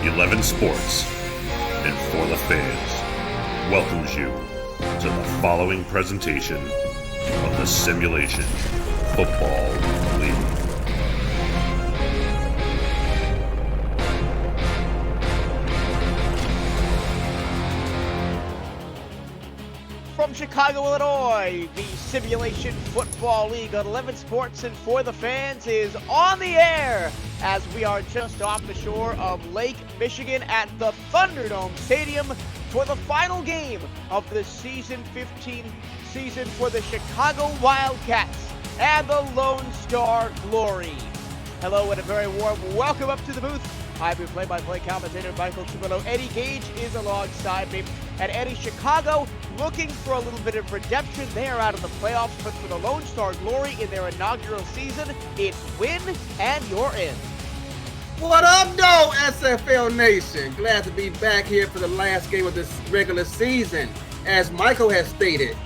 11 Sports and For the Fans welcomes you to the following presentation of the Simulation Football League. From Chicago, Illinois, the Simulation Football League on 11 Sports and For the Fans is on the air as we are just off the shore of Lake Michigan at the Thunderdome Stadium for the final game of the Season 15 season for the Chicago Wildcats and the Lone Star Glory. Hello and a very warm welcome up to the booth. I'm your play-by-play commentator, Michael Tubalo. Eddie Gage is alongside me. And Eddie, Chicago looking for a little bit of redemption. They are out of the playoffs, but for the Lone Star Glory in their inaugural season, it's win and you're in. What up, though, SFL Nation? Glad to be back here for the last game of this regular season. As Michael has stated,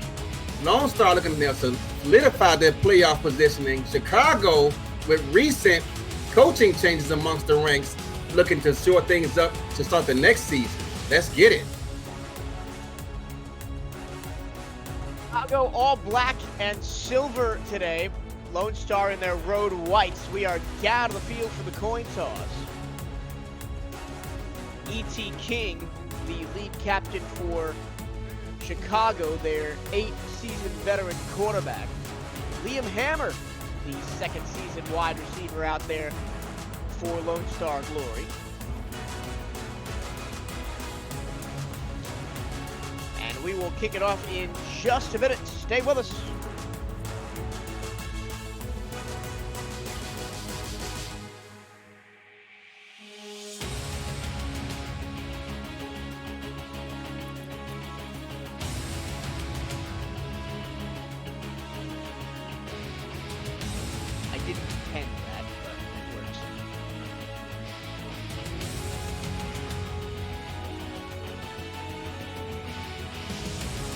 Lone Star looking to solidify their playoff positioning. Chicago, with recent coaching changes amongst the ranks, looking to shore things up to start the next season. Let's get it. Chicago all black and silver today. Lone Star in their road whites. We are down to the field for the coin toss. E.T. King, the lead captain for Chicago, their 8th-season veteran quarterback. Liam Hammer, the second-season wide receiver out there for Lone Star Glory. And we will kick it off in just a minute. Stay with us. I didn't intend that, but it works.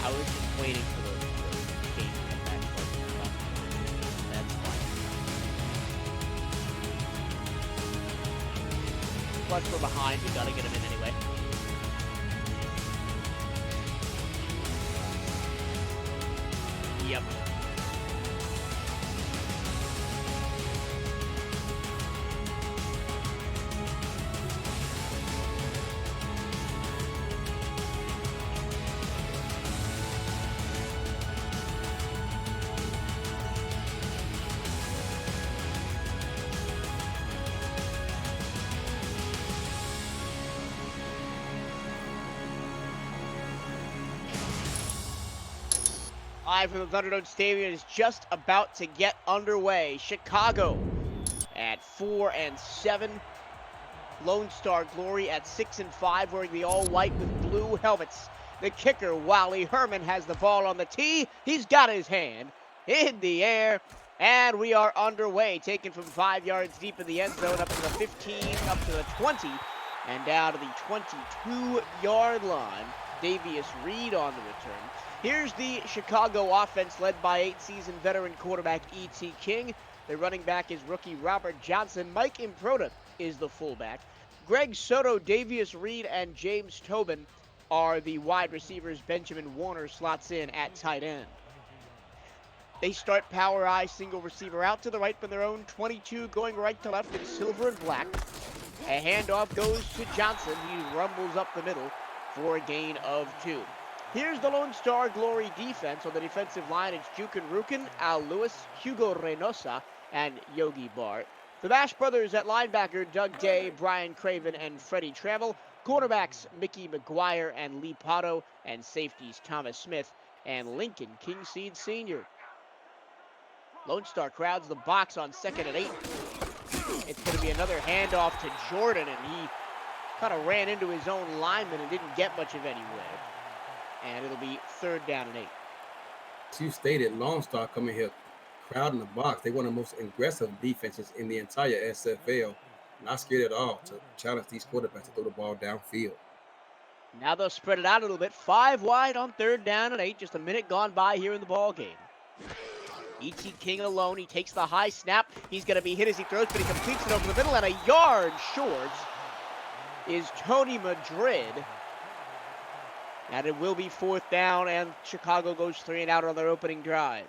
I was just waiting for the game to come back. That's fine. Plus we're behind, we gotta get him in anyway. Yep. Live from the Thunderdome Stadium is just about to get underway. Chicago at 4-7. Lone Star Glory at 6-5, wearing the all-white with blue helmets. The kicker, Wally Herman, has the ball on the tee. He's got his hand in the air, and we are underway. Taken from 5 yards deep in the end zone, up to the 15, up to the 20, and down to the 22-yard line. Davius Reed on the return. Here's the Chicago offense led by 8th-season veteran quarterback E.T. King. The running back is rookie Robert Johnson. Mike Improta is the fullback. Greg Soto, Davius Reed, and James Tobin are the wide receivers. Benjamin Warner slots in at tight end. They start power I, single receiver out to the right from their own 22, going right to left in silver and black. A handoff goes to Johnson. He rumbles up the middle for a gain of 2. Here's the Lone Star Glory defense. On the defensive line, it's Jukin Rukin, Al Lewis, Hugo Reynosa, and Yogi Bart. The Bash brothers at linebacker, Doug Day, Brian Craven, and Freddie Travel. Quarterbacks, Mickey McGuire and Lee Potto, and safeties, Thomas Smith and Lincoln Kingseed Sr. Lone Star crowds the box on 2nd and 8. It's going to be another handoff to Jordan, and he kind of ran into his own lineman and didn't get much of anywhere. And it'll be 3rd down and 8. As you stated, Lone Star coming here crowding the box. They're one of the most aggressive defenses in the entire SFL. Not scared at all to challenge these quarterbacks to throw the ball downfield. Now they'll spread it out a little bit. 5 wide on 3rd down and 8. Just a minute gone by here in the ball game. E.T. King alone. He takes the high snap. He's going to be hit as he throws, but he completes it over the middle and a yard short. is Tony Madrid. And it will be 4th down, and Chicago goes 3 and out on their opening drive.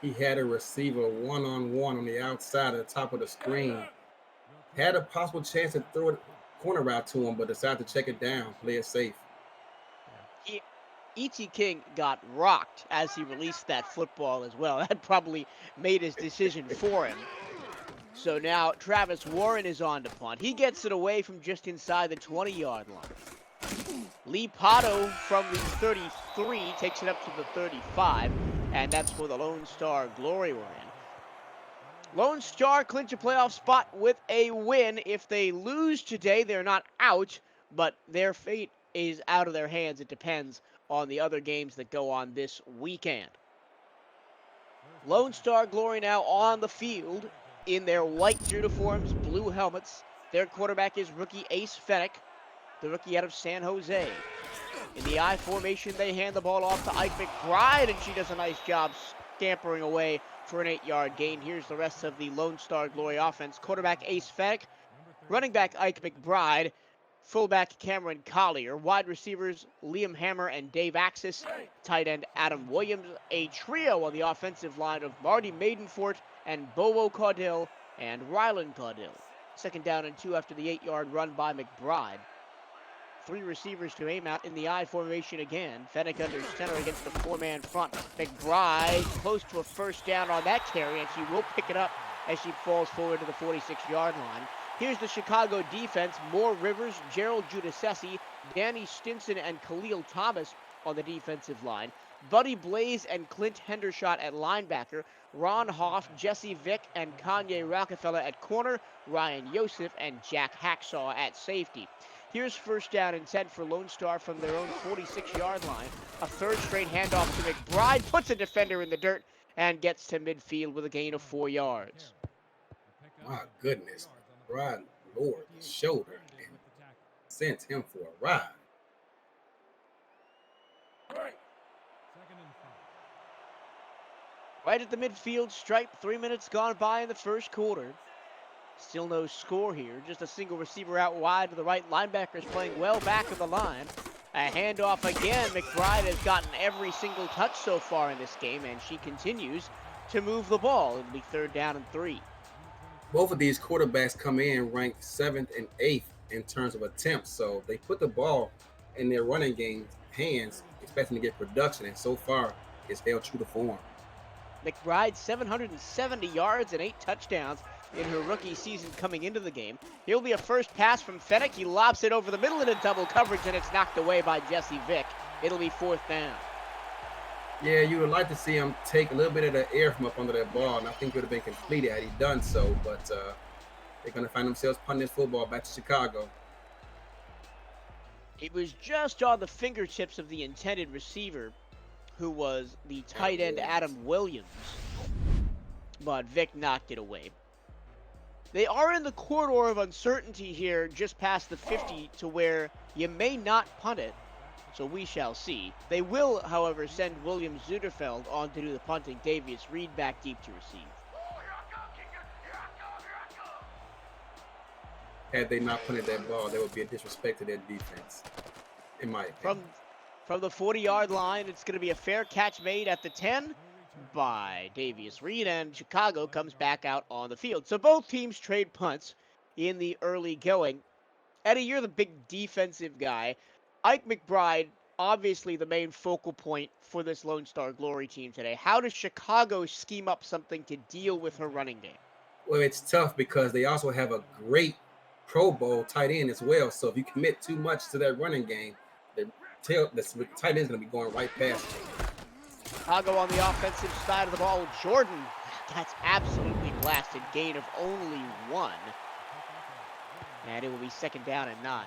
He had a receiver one-on-one on the outside at the top of the screen. Had a possible chance to throw a corner route to him, but decided to check it down, play it safe. E.T. King got rocked as he released that football as well. That probably made his decision for him. So now Travis Warren is on to punt. He gets it away from just inside the 20-yard line. Lee Pato from the 33 takes it up to the 35, and that's for the Lone Star Glory we're in. Lone Star clinch a playoff spot with a win. If they lose today, they're not out, but their fate is out of their hands. It depends on the other games that go on this weekend. Lone Star Glory now on the field in their white uniforms, blue helmets. Their quarterback is rookie Ace Fennec, the rookie out of San Jose. In the I formation, they hand the ball off to Ike McBride, and she does a nice job scampering away for an 8-yard gain. Here's the rest of the Lone Star Glory offense. Quarterback Ace Fennec, running back Ike McBride, fullback Cameron Collier, wide receivers Liam Hammer and Dave Axis, tight end Adam Williams, a trio on the offensive line of Marty Maidenfort and Bobo Caudill and Rylan Caudill. 2nd down and 2 after the 8-yard run by McBride. 3 receivers to aim at in the I formation again. Fennec under center against the 4-man front. McBride close to a 1st down on that carry, and she will pick it up as she falls forward to the 46-yard line. Here's the Chicago defense. Moore Rivers, Gerald Giudice, Danny Stinson, and Khalil Thomas on the defensive line. Buddy Blaze and Clint Hendershot at linebacker. Ron Hoff, Jesse Vick, and Kanye Rockefeller at corner. Ryan Yosef and Jack Hacksaw at safety. Here's 1st down and 10 for Lone Star from their own 46-yard line. A 3rd straight handoff to McBride, puts a defender in the dirt, and gets to midfield with a gain of 4 yards. My goodness. McBride lowered the shoulder and sent him for a ride. Right at the midfield stripe, 3 minutes gone by in the 1st quarter. Still no score here, just a single receiver out wide to the right. Linebackers playing well back of the line. A handoff again. McBride has gotten every single touch so far in this game, and she continues to move the ball. It'll be 3rd down and 3. Both of these quarterbacks come in ranked 7th and 8th in terms of attempts, so they put the ball in their running game hands, expecting to get production, and so far it's held true to form. McBride 770 yards and 8 touchdowns in her rookie season coming into the game. Here'll be a 1st pass from Fennec. He lobs it over the middle into double coverage, and it's knocked away by Jesse Vick. It'll be 4th down. Yeah, you would like to see him take a little bit of the air from up under that ball, and I think it would have been completed had he done so, but they're going to find themselves punting this football back to Chicago. It was just on the fingertips of the intended receiver, who was the tight end Adam Williams, but Vick knocked it away. They are in the corridor of uncertainty here, just past the 50, to where you may not punt it, so we shall see. They will, however, send William Zuderfeld on to do the punting. Davius Reed back deep to receive. Had they not punted that ball, there would be a disrespect to their defense, in my opinion. From the 40-yard line, it's going to be a fair catch made at the 10 by Davius Reed, and Chicago comes back out on the field. So both teams trade punts in the early going. Eddie, you're the big defensive guy. Ike McBride, obviously the main focal point for this Lone Star Glory team today. How does Chicago scheme up something to deal with her running game? Well, it's tough because they also have a great Pro Bowl tight end as well. So if you commit too much to that running game, the tight end's going to be going right past you. Chicago on the offensive side of the ball. Jordan, that's absolutely blasted. Gain of only 1. And it will be 2nd down and 9.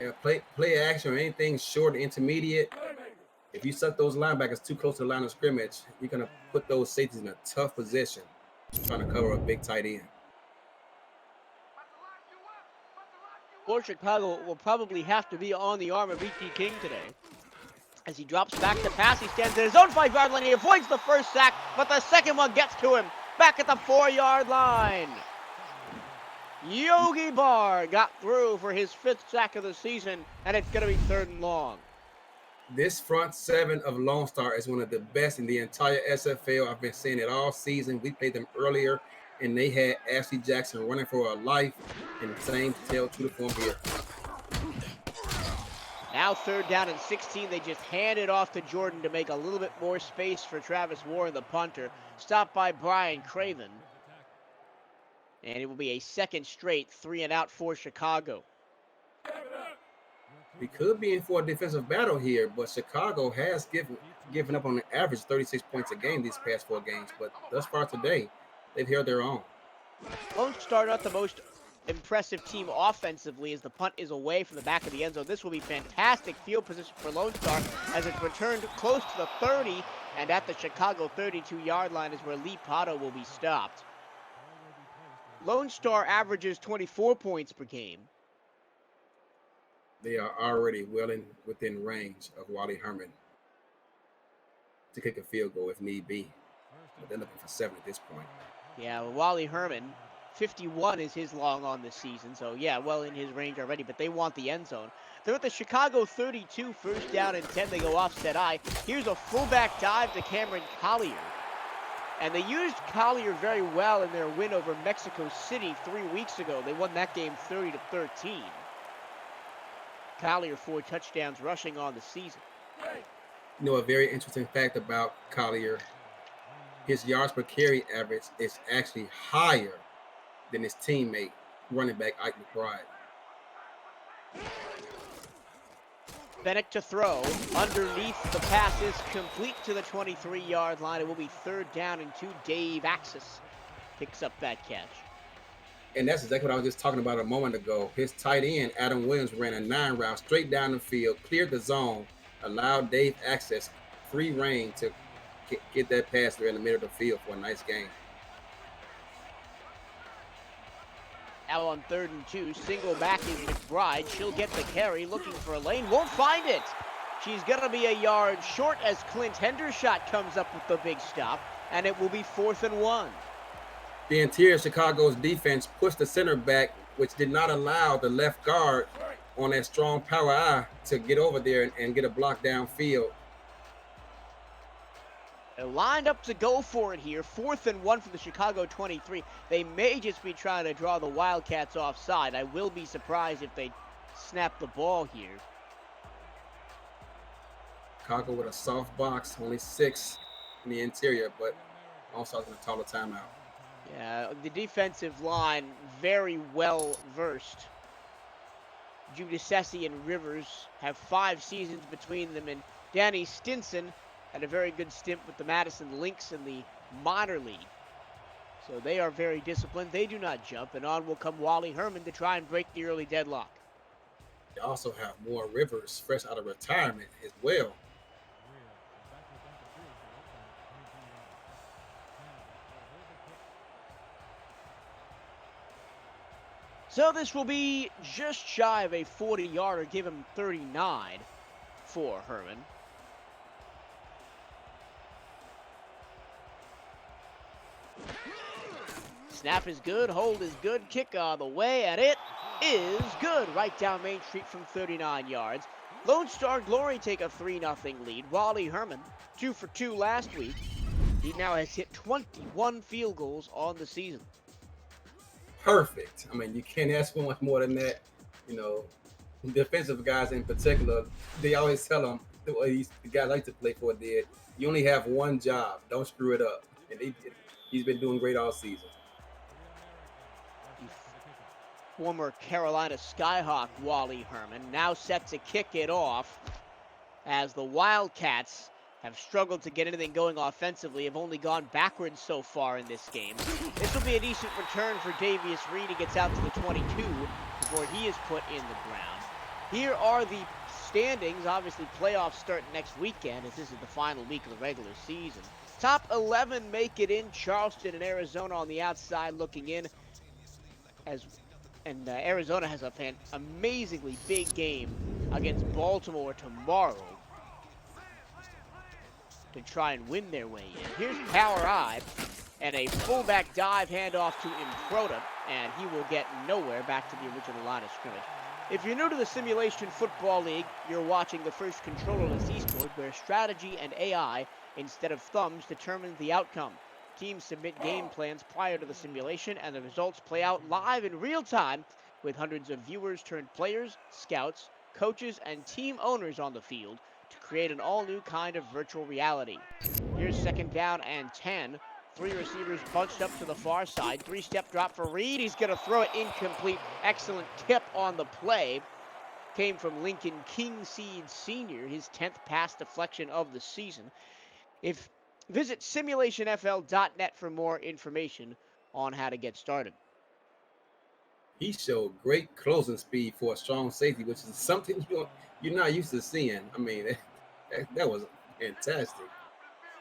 Yeah, play action or anything short or intermediate. If you suck those linebackers too close to the line of scrimmage, you're going to put those safeties in a tough position trying to cover a big tight end. For Chicago, will probably have to be on the arm of E.T. King today. As he drops back to pass, he stands at his own 5-yard line. He avoids the 1st sack, but the 2nd one gets to him. Back at the 4-yard line. Yogi Barr got through for his 5th sack of the season, and it's going to be 3rd and long. This front seven of Lone Star is one of the best in the entire SFL. I've been saying it all season. We played them earlier, and they had Ashley Jackson running for her life, and the same tale true to form here. Now 3rd down and 16. They just hand it off to Jordan to make a little bit more space for Travis Warren, the punter. Stopped by Brian Craven. And it will be a 2nd straight 3-and-out for Chicago. We could be in for a defensive battle here, but Chicago has given up on an average 36 points a game these past 4 games. But thus far today, they've held their own. Lone Star not the most impressive team offensively as the punt is away from the back of the end zone. This will be fantastic field position for Lone Star as it's returned close to the 30, and at the Chicago 32-yard line is where Lee Pato will be stopped. Lone Star averages 24 points per game. They are already within range of Wally Herman to kick a field goal if need be. But they're looking for 7 at this point. Yeah, well, Wally Herman, 51 is his long on this season, so yeah, well in his range already, but they want the end zone. They're at the Chicago 32, 1st down and 10. They go offset I. Here's a fullback dive to Cameron Collier. And they used Collier very well in their win over Mexico City 3 weeks ago. They won that game 30-13. Collier 4 touchdowns rushing on the season. You know, a very interesting fact about Collier, his yards per carry average is actually higher than his teammate, running back Ike McBride. Bennett to throw. Underneath, the pass is complete to the 23-yard line. It will be 3rd down and 2. Dave Axis picks up that catch. And that's exactly what I was just talking about a moment ago. His tight end, Adam Williams, ran a 9 route straight down the field, cleared the zone, allowed Dave Access free reign to get that pass there in the middle of the field for a nice game. Now on 3rd and 2, single back is McBride. She'll get the carry, looking for a lane, won't find it. She's going to be a yard short as Clint Hendershot comes up with the big stop, and it will be 4th and 1. The interior of Chicago's defense pushed the center back, which did not allow the left guard on that strong power eye to get over there and get a block downfield. They're lined up to go for it here. 4th and 1 for the Chicago 23. They may just be trying to draw the Wildcats offside. I will be surprised if they snap the ball here. Chicago with a soft box, only 6 in the interior, but also going to call a timeout. Yeah, the defensive line very well versed. Giudice and Rivers have 5 seasons between them, and Danny Stinson had a very good stint with the Madison Lynx in the minor league. So they are very disciplined. They do not jump, and on will come Wally Herman to try and break the early deadlock. They also have more Rivers fresh out of retirement as well. So this will be just shy of a 40-yarder, give him 39 for Herman. Snap is good, hold is good, kick on the way, and it is good. Right down Main Street from 39 yards. Lone Star Glory take a 3-0 lead. Wally Herman, 2 for 2 last week. He now has hit 21 field goals on the season. Perfect. I mean, you can't ask for much more than that. You know, defensive guys in particular, they always tell them, the guy I like to play for did, you only have one job. Don't screw it up. And he's been doing great all season. Former Carolina Skyhawk Wally Herman now set to kick it off as the Wildcats have struggled to get anything going offensively, have only gone backwards so far in this game. This will be a decent return for Davius Reed. He gets out to the 22 before he is put in the ground. Here are the standings. Obviously, playoffs start next weekend as this is the final week of the regular season. Top 11 make it in. Charleston and Arizona on the outside looking in. And Arizona has an amazingly big game against Baltimore tomorrow to try and win their way in. Here's Power Eye. And a fullback dive handoff to Improta, and he will get nowhere back to the original line of scrimmage. If you're new to the Simulation Football League, you're watching the first controllerless esport where strategy and AI, instead of thumbs, determines the outcome. Teams submit game plans prior to the simulation, and the results play out live in real time with hundreds of viewers turned players, scouts, coaches, and team owners on the field to create an all-new kind of virtual reality. Here's second down and 10. 3 receivers bunched up to the far side. 3-step drop for Reed. He's going to throw it incomplete. Excellent tip on the play. Came from Lincoln Kingseed Sr., his 10th pass deflection of the season. Visit simulationfl.net for more information on how to get started. He showed great closing speed for a strong safety, which is something you're not used to seeing. I mean, that was fantastic.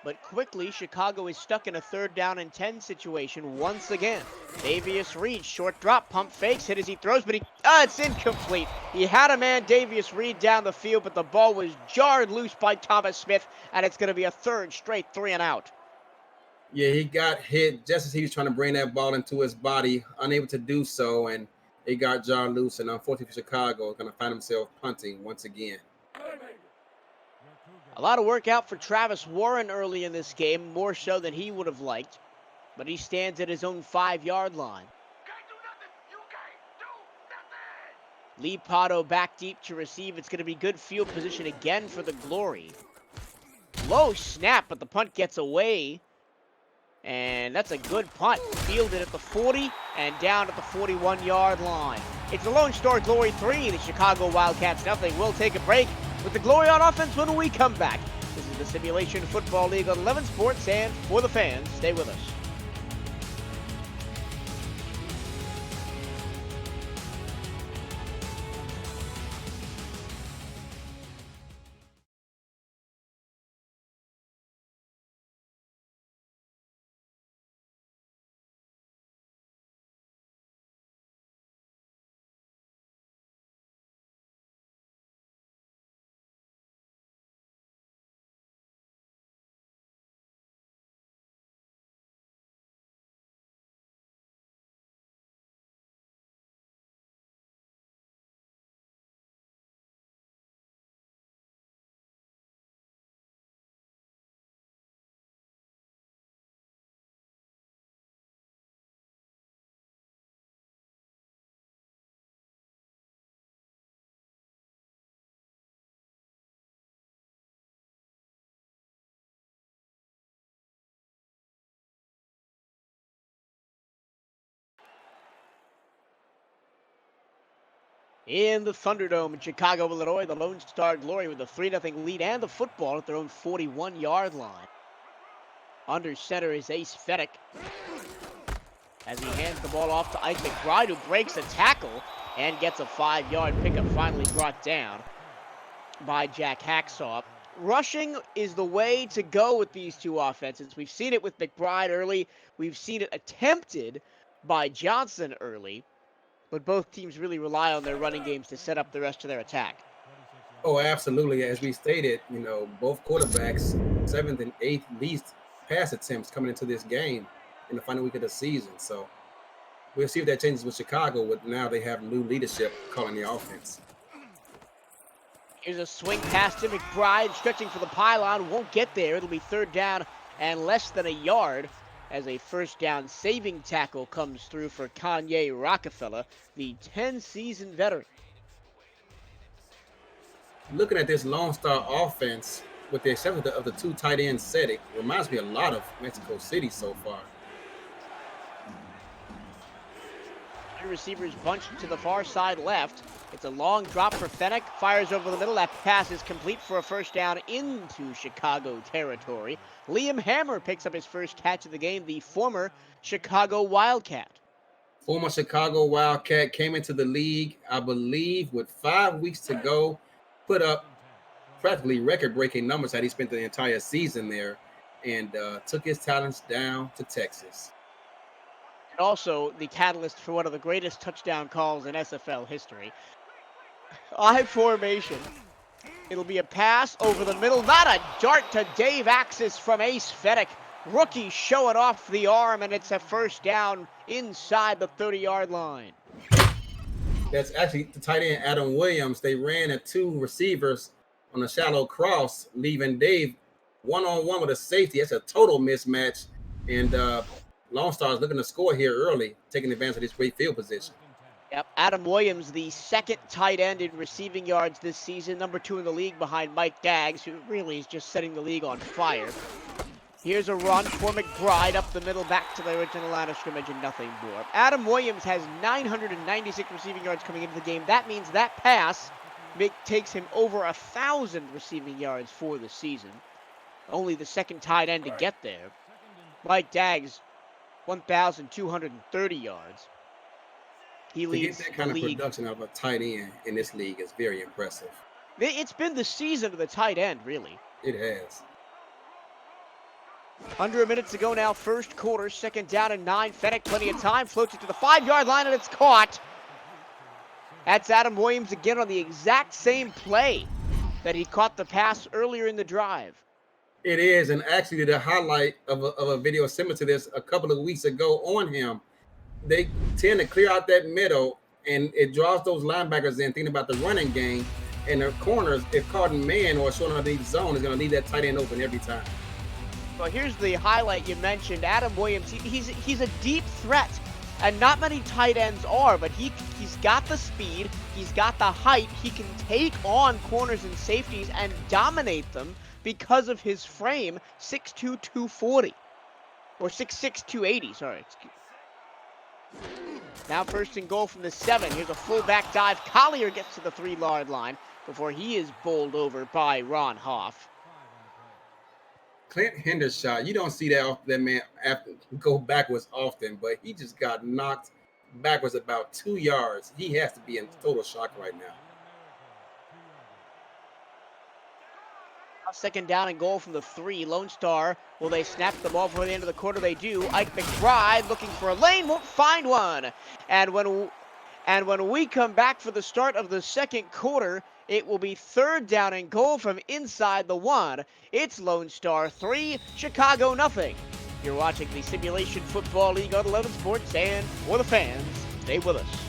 But quickly, Chicago is stuck in a 3rd down and 10 situation once again. Davius Reed, short drop, pump fakes, hit as he throws, but it's incomplete. He had a man, Davius Reed, down the field, but the ball was jarred loose by Thomas Smith, and it's going to be a 3rd straight 3 and out. Yeah, he got hit just as he was trying to bring that ball into his body, unable to do so, and it got jarred loose, and unfortunately for Chicago, going to find himself punting once again. A lot of work out for Travis Warren early in this game, more so than he would have liked. But he stands at his own 5-yard line. Lee Potto back deep to receive. It's going to be good field position again for the Glory. Low snap, but the punt gets away. And that's a good punt. Fielded at the 40 and down at the 41-yard line. It's the Lone Star Glory 3, the Chicago Wildcats nothing. We'll take a break with the Glory on offense when we come back. This is the Simulation Football League on 11 Sports, and for the fans, stay with us. In the Thunderdome in Chicago, Illinois, the Lone Star Glory with a 3-0 lead and the football at their own 41-yard line. Under center is Ace Fedek as he hands the ball off to Ike McBride, who breaks a tackle and gets a 5-yard pickup, finally brought down by Jack Hacksaw. Rushing is the way to go with these two offenses. We've seen it with McBride early. We've seen it attempted by Johnson early. But both teams really rely on their running games to set up the rest of their attack. Oh, absolutely. As we stated, both quarterbacks, 7th and 8th least pass attempts coming into this game in the final week of the season. So we'll see if that changes with Chicago, but now they have new leadership calling the offense. Here's a swing pass to McBride, stretching for the pylon, won't get there. It'll be 3rd down and less than a yard as a 1st down saving tackle comes through for Kanye Rockefeller, the 10-season veteran. Looking at this Lone Star offense, with the exception of the 2 tight end setting, reminds me a lot of Mexico City so far. 3 receivers bunched to the far side left. It's a long drop for Fennec, fires over the middle. That pass is complete for a 1st down into Chicago territory. Liam Hammer picks up his first catch of the game, the former Chicago Wildcat. Former Chicago Wildcat came into the league, I believe, with 5 weeks to go, put up practically record-breaking numbers had he spent the entire season there, and took his talents down to Texas. And also the catalyst for one of the greatest touchdown calls in SFL history. I formation. It'll be a pass over the middle, not a dart to Dave Axis from Ace Fedek. Rookie showing off the arm, and it's a first down inside the 30-yard line. That's actually the tight end, Adam Williams. They ran at 2 receivers on a shallow cross, leaving Dave one-on-one with a safety. That's a total mismatch. And Lone Star is looking to score here early, taking advantage of this great field position. Yep, Adam Williams, the second tight end in receiving yards this season, number 2 in the league behind Mike Daggs, who really is just setting the league on fire. Here's a run for McBride up the middle, back to the original line of scrimmage, and nothing more. Adam Williams has 996 receiving yards coming into the game. That means that pass takes him over 1,000 receiving yards for the season. Only the second tight end to get there. Mike Daggs, 1,230 yards. He leads to get that kind the of league. production of a tight end in this league is very impressive. It's been the season of the tight end, really. It has. Under a minute to go now, first quarter, second down and 9. Fennec, plenty of time, floats it to the 5-yard line, and it's caught. That's Adam Williams again on the exact same play that he caught the pass earlier in the drive. It is, and actually the highlight of a video similar to this a couple of weeks ago on him, they tend to clear out that middle, and it draws those linebackers in, thinking about the running game, and the corners, if caught in man or short underneath zone, is going to leave that tight end open every time. Well, here's the highlight you mentioned. Adam Williams, he's a deep threat, and not many tight ends are, but he's got the speed, he's got the height, he can take on corners and safeties and dominate them because of his frame, 6'2", 240. Or 6'6", 280, sorry. Now first and goal from the 7. Here's a fullback dive. Collier gets to the 3-yard line before he is bowled over by Ron Hoff. Clint Hendershot, you don't see that man after go backwards often, but he just got knocked backwards about 2 yards. He has to be in total shock right now. Second down and goal from the 3. Lone Star, will they snap the ball for the end of the quarter? They do. Ike McBride looking for a lane, won't find one. And when we come back for the start of the second quarter, it will be third down and goal from inside the 1. It's Lone Star 3, Chicago nothing. You're watching the Simulation Football League on 11 Sports, and for the fans, stay with us.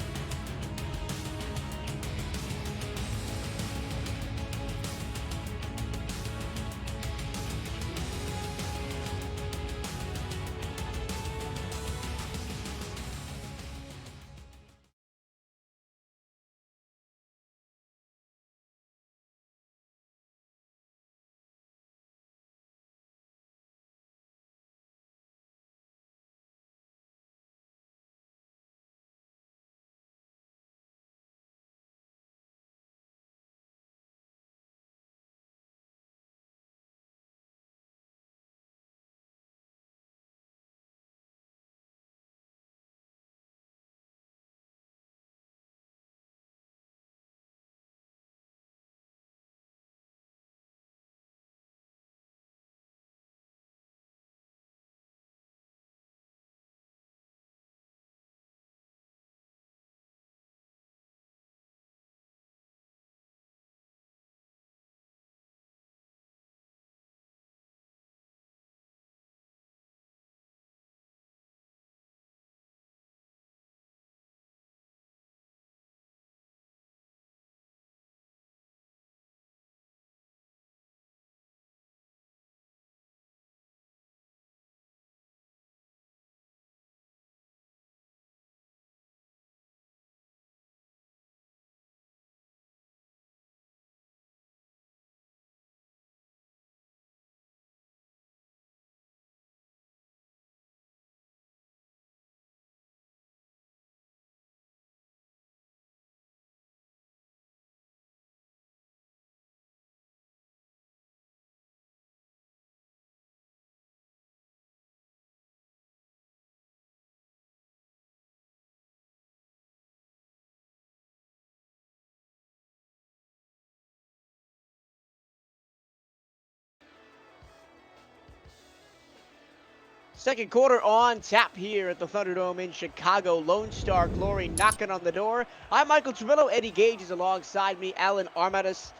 Second quarter on tap here at the Thunderdome in Chicago. Lone Star Glory knocking on the door. I'm Michael Trevillo. Eddie Gage is alongside me. Alan Armatus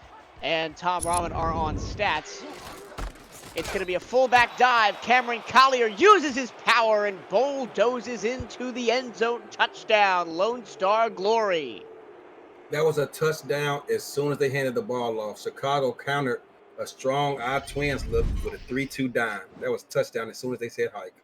and Tom Rahman are on stats. It's going to be a fullback dive. Cameron Collier uses his power and bulldozes into the end zone. Touchdown, Lone Star Glory. That was a touchdown as soon as they handed the ball off. Chicago countered a strong I-twins look with a 3-2 dime. That was a touchdown as soon as they said hike.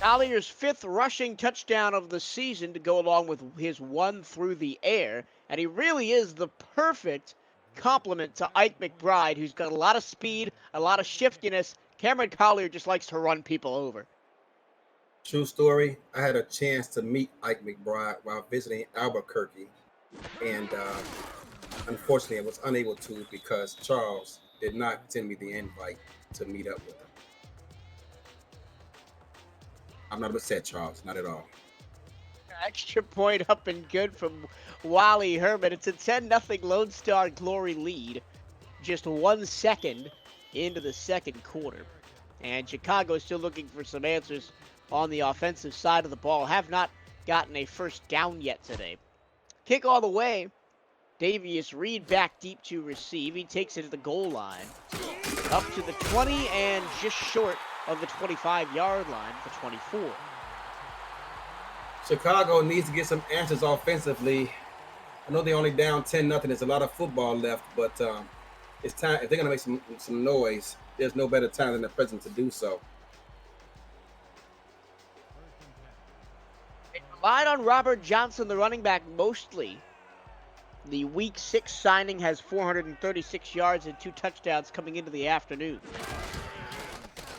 Collier's 5th rushing touchdown of the season to go along with his one through the air. And he really is the perfect complement to Ike McBride, who's got a lot of speed, a lot of shiftiness. Cameron Collier just likes to run people over. True story. I had a chance to meet Ike McBride while visiting Albuquerque. And unfortunately, I was unable to because Charles did not send me the invite to meet up with him. I'm not upset, Charles. Not at all. Extra point up and good from Wally Herman. It's a 10-0 Lone Star Glory lead. Just 1 second into the second quarter. And Chicago is still looking for some answers on the offensive side of the ball. Have not gotten a first down yet today. Kick all the way. Davius Reed back deep to receive. He takes it to the goal line. Up to the 20 and just short of the 25-yard line for 24. Chicago needs to get some answers offensively. I know they're only down 10-0. There's a lot of football left, but it's time. If they're going to make some noise, there's no better time than the present to do so. They relied on Robert Johnson, the running back, mostly. The Week 6 signing has 436 yards and 2 touchdowns coming into the afternoon.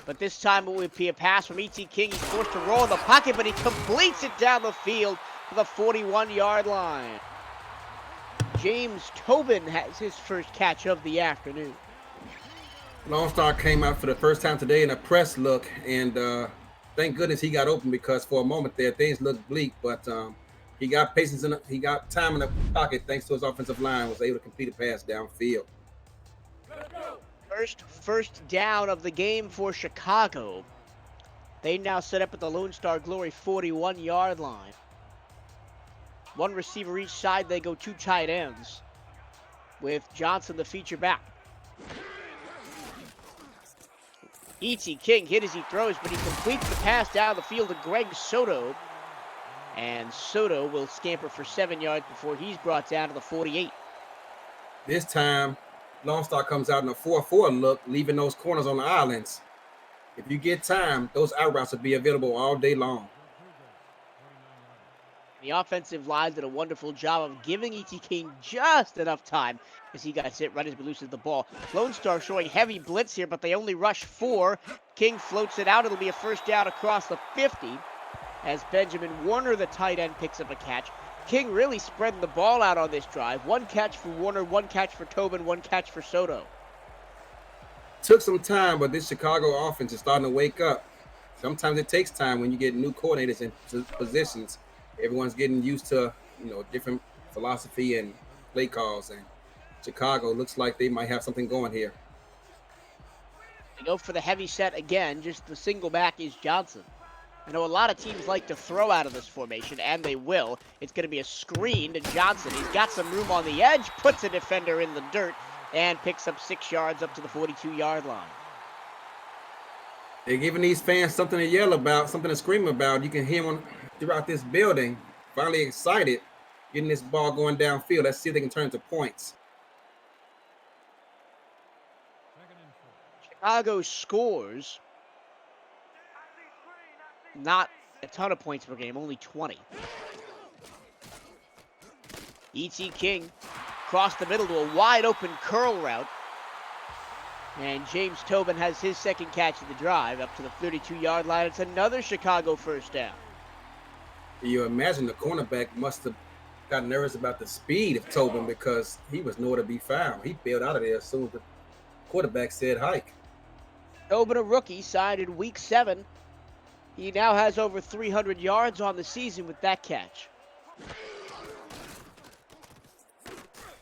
But this time it would be a pass from E.T. King. He's forced to roll in the pocket, but he completes it down the field to the 41-yard line. James Tobin has his first catch of the afternoon. Lone Star came out for the first time today in a press look, and thank goodness he got open because for a moment there things looked bleak, but he got patience and he got time in the pocket thanks to his offensive line, was able to complete a pass downfield. First down of the game for Chicago. They now set up at the Lone Star Glory 41-yard line. One receiver each side. They go 2 tight ends with Johnson the feature back. E.T. King hit as he throws, but he completes the pass down the field to Greg Soto. And Soto will scamper for 7 yards before he's brought down to the 48. This time, Lone Star comes out in a 4-4 look, leaving those corners on the islands. If you get time, those out routes will be available all day long. The offensive line did a wonderful job of giving E.T. King just enough time as he got hit right as he loses the ball. Lone Star showing heavy blitz here, but they only rush 4. King floats it out. It'll be a first down across the 50 as Benjamin Warner, the tight end, picks up a catch. King really spreading the ball out on this drive. 1 catch for Warner, 1 catch for Tobin, 1 catch for Soto. Took some time, but this Chicago offense is starting to wake up. Sometimes it takes time when you get new coordinators in positions. Everyone's getting used to, different philosophy and play calls, and Chicago looks like they might have something going here. They go for the heavy set again. Just the single back is Johnson. I know a lot of teams like to throw out of this formation, and they will. It's going to be a screen to Johnson. He's got some room on the edge, puts a defender in the dirt, and picks up 6 yards up to the 42-yard line. They're giving these fans something to yell about, something to scream about. You can hear them throughout this building, finally excited, getting this ball going downfield. Let's see if they can turn it to points. Chicago scores not a ton of points per game, only 20. E.T. King crossed the middle to a wide open curl route. And James Tobin has his second catch of the drive up to the 32-yard line. It's another Chicago first down. You imagine the cornerback must have got nervous about the speed of Tobin because he was nowhere to be found. He bailed out of there as soon as the quarterback said hike. Tobin, a rookie, signed in Week 7. He now has over 300 yards on the season with that catch.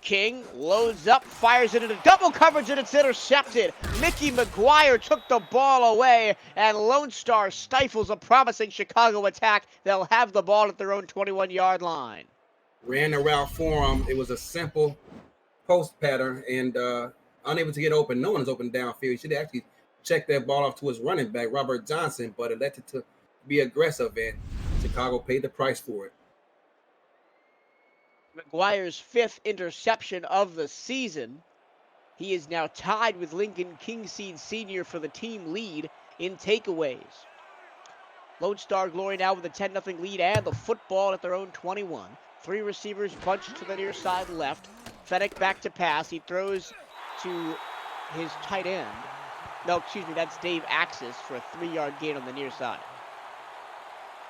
King loads up, fires it into double coverage, and it's intercepted. Mickey McGuire took the ball away, and Lone Star stifles a promising Chicago attack. They'll have the ball at their own 21-yard line. Ran the route for him. It was a simple post pattern and unable to get open. No one is open downfield. He should actually check that ball off to his running back, Robert Johnson, but elected to be aggressive, and Chicago paid the price for it. McGuire's 5th interception of the season. He is now tied with Lincoln Kingseed Sr. for the team lead in takeaways. Lone Star Glory now with a 10-0 lead and the football at their own 21. 3 receivers bunched to the near side left. Fennec back to pass. He throws to his tight end. No, excuse me, that's Dave Axis for a 3-yard gain on the near side.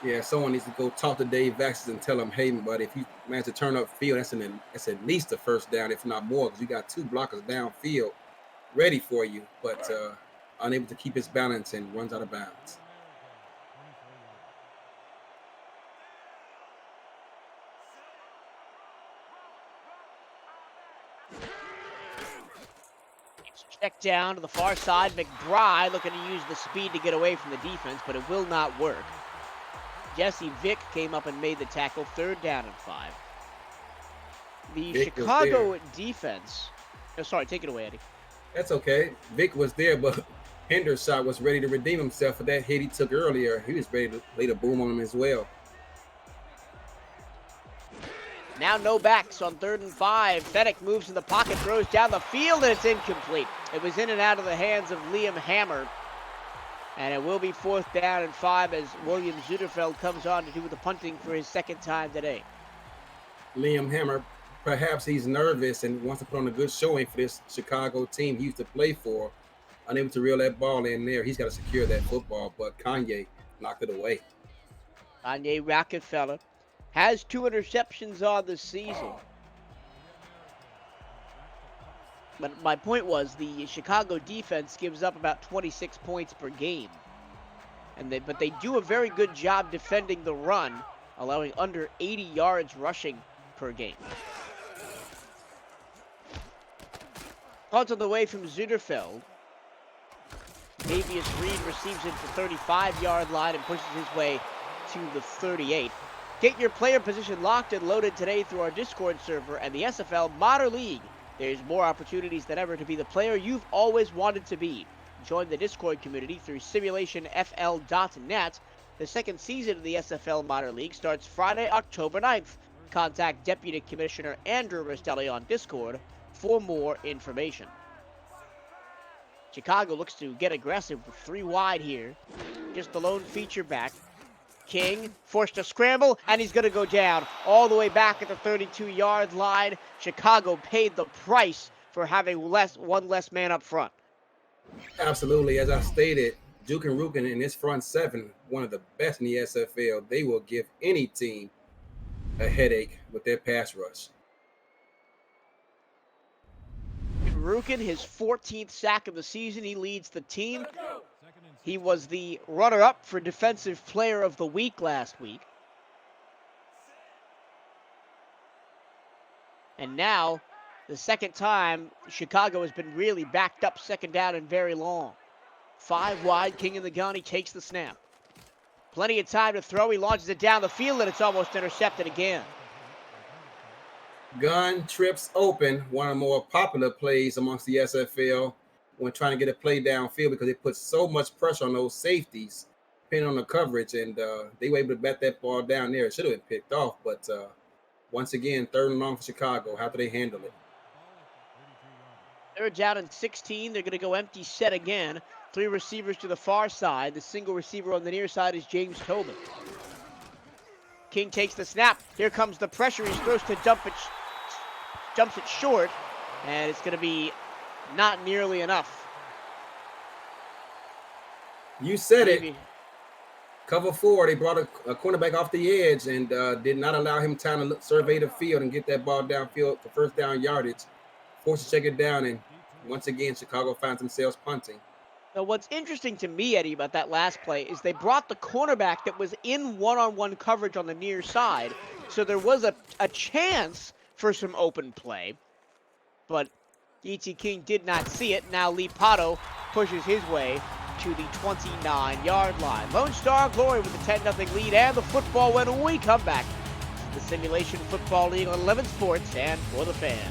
Yeah, someone needs to go talk to Dave Axis and tell him, hey, buddy, if you manage to turn up field, that's at least a first down, if not more, because you got 2 blockers downfield ready for you, but unable to keep his balance and runs out of bounds. Check down to the far side. McBride looking to use the speed to get away from the defense, but it will not work. Jesse Vick came up and made the tackle. 3rd down and 5. The Vic Chicago defense. Oh, sorry, take it away, Eddie. That's okay. Vick was there, but Hendershot was ready to redeem himself for that hit he took earlier. He was ready to lay the boom on him as well. Now no backs on 3rd and 5. Fennec moves in the pocket, throws down the field, and it's incomplete. It was in and out of the hands of Liam Hammer. And it will be 4th down and 5 as William Zuderfeld comes on to do the punting for his 2nd time today. Liam Hammer, perhaps he's nervous and wants to put on a good showing for this Chicago team he used to play for. Unable to reel that ball in there. He's got to secure that football, but Kanye knocked it away. Kanye Rockefeller has 2 interceptions on the season. But my point was the Chicago defense gives up about 26 points per game. But they do a very good job defending the run, allowing under 80 yards rushing per game. Punt on the way from Zuderfeld. Davius Reed receives it to the 35-yard line and pushes his way to the 38. Get your player position locked and loaded today through our Discord server and the SFL Modern League. There's more opportunities than ever to be the player you've always wanted to be. Join the Discord community through simulationfl.net. The 2nd season of the SFL Modern League starts Friday, October 9th. Contact Deputy Commissioner Andrew Rastelli on Discord for more information. Chicago looks to get aggressive with 3 wide here. Just the lone feature back. King forced to scramble, and he's going to go down all the way back at the 32-yard line. Chicago paid the price for having one less man up front. Absolutely. As I stated, Duke and Rukin in his front 7, one of the best in the SFL. They will give any team a headache with their pass rush. Rukin, his 14th sack of the season. He leads the team. He was the runner-up for Defensive Player of the Week last week. And now, the 2nd time, Chicago has been really backed up 2nd down and very long. 5 wide, King in the gun, he takes the snap. Plenty of time to throw, he launches it down the field, and it's almost intercepted again. Gun trips open, one of the more popular plays amongst the SFL when trying to get a play downfield because they put so much pressure on those safeties, depending on the coverage, and they were able to bat that ball down there. It should have been picked off, but once again, 3rd and long for Chicago. How do they handle it? 3rd down and 16. They're going to go empty set again. 3 receivers to the far side. The single receiver on the near side is James Tobin. King takes the snap. Here comes the pressure. He throws to jumps it short, and it's going to be not nearly enough. You said it. Cover 4, they brought a cornerback off the edge and did not allow him time to survey the field and get that ball downfield for 1st down yardage. Forced to check it down, and once again, Chicago finds themselves punting. Now, what's interesting to me, Eddie, about that last play is they brought the cornerback that was in one-on-one coverage on the near side, so there was a chance for some open play, but E.T. King did not see it. Now Lee Pato pushes his way to the 29-yard line. Lone Star Glory with a 10-0 lead and the football when we come back. The Simulation Football League on 11 Sports and for the fans.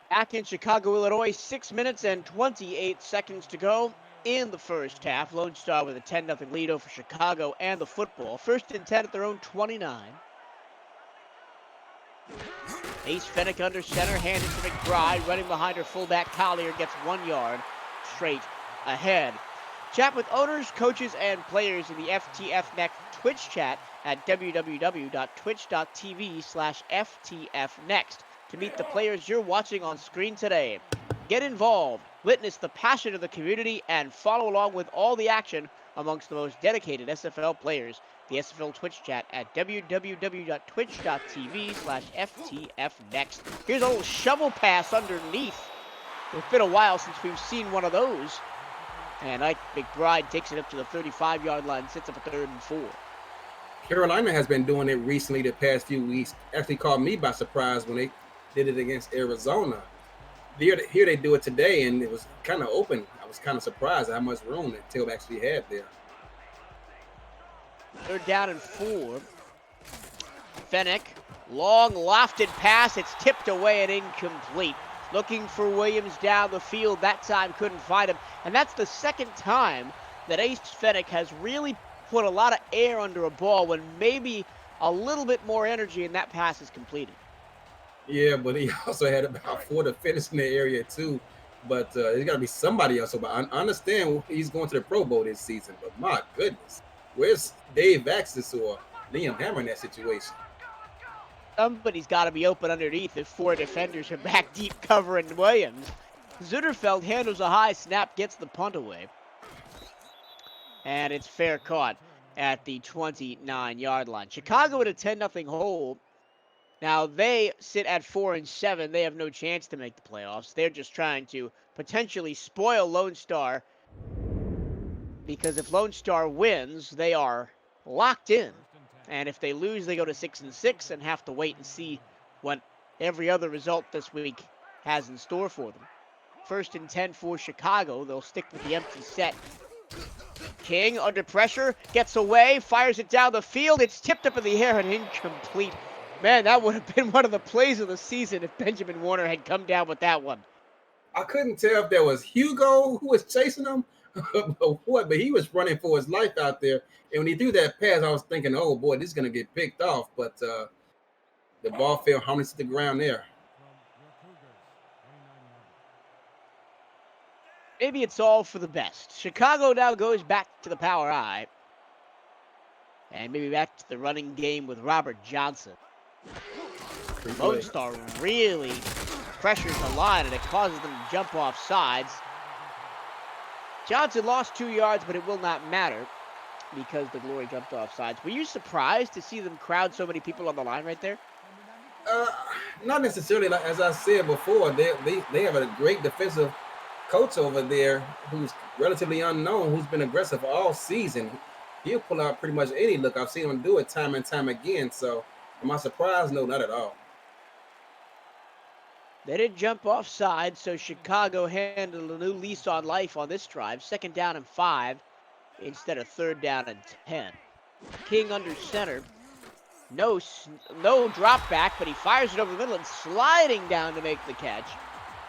Back in Chicago, Illinois, 6 minutes and 28 seconds to go in the first half. Lone Star with a 10-0 lead over Chicago and the football. First and 10 at their own 29. Ace Fennick under center, handed to McBride, running behind her fullback Collier, gets 1 yard straight ahead. Chat with owners, coaches, and players in the FTF Next Twitch chat at www.twitch.tv/FTFnext to meet the players you're watching on screen today. Get involved, witness the passion of the community, and follow along with all the action amongst the most dedicated SFL players. The SFL Twitch chat at www.twitch.tv/FTFnext. Here's a little shovel pass underneath. It's been a while since we've seen one of those. And Ike McBride takes it up to the 35-yard line, sits up a 3rd and 4. Carolina has been doing it recently the past few weeks. Actually caught me by surprise when they did it against Arizona. Here they do it today, and it was kind of open. I was kind of surprised at how much room that Taylor actually had there. 3rd down and 4. Fennick, long lofted pass. It's tipped away and incomplete. Looking for Williams down the field. That time couldn't find him. And that's the second time that Ace Fennick has really put a lot of air under a ball when maybe a little bit more energy and that pass is completed. Yeah, but he also had about 4 defenders in the area too. But there's got to be somebody else. But I understand he's going to the Pro Bowl this season. But my goodness, where's Dave Axis or Liam Hammer in that situation? Somebody's got to be open underneath if 4 defenders are back deep covering Williams. Zutterfeld handles a high snap, gets the punt away. And it's fair caught at the 29-yard line. Chicago in a 10-0 hole. Now they sit at 4-7. They have no chance to make the playoffs. They're just trying to potentially spoil Lone Star. Because if Lone Star wins, they are locked in. And if they lose, they go to 6-6 and have to wait and see what every other result this week has in store for them. 1st and 10 for Chicago. They'll stick with the empty set. King under pressure, gets away, fires it down the field. It's tipped up in the air and incomplete. Man, that would have been one of the plays of the season if Benjamin Warner had come down with that one. I couldn't tell if there was Hugo who was chasing him or what, but he was running for his life out there. And when he threw that pass, I was thinking, oh boy, this is going to get picked off. But the ball fell harmless to the ground there. Maybe it's all for the best. Chicago now goes back to the power I. And maybe back to the running game with Robert Johnson. Lone Star really pressures the line, and it causes them to jump off sides. Johnson lost 2 yards, but it will not matter because the Glory jumped off sides. Were you surprised to see them crowd so many people on the line right there? Not necessarily. Like, as I said before, they have a great defensive coach over there who's relatively unknown, who's been aggressive all season. He'll pull out pretty much any look. I've seen him do it time and time again. So am I surprised? No, not at all. They didn't jump off sides, so Chicago handled a new lease on life on this drive. 2nd down and 5 instead of 3rd down and 10. King under center. No drop back, but he fires it over the middle and sliding down to make the catch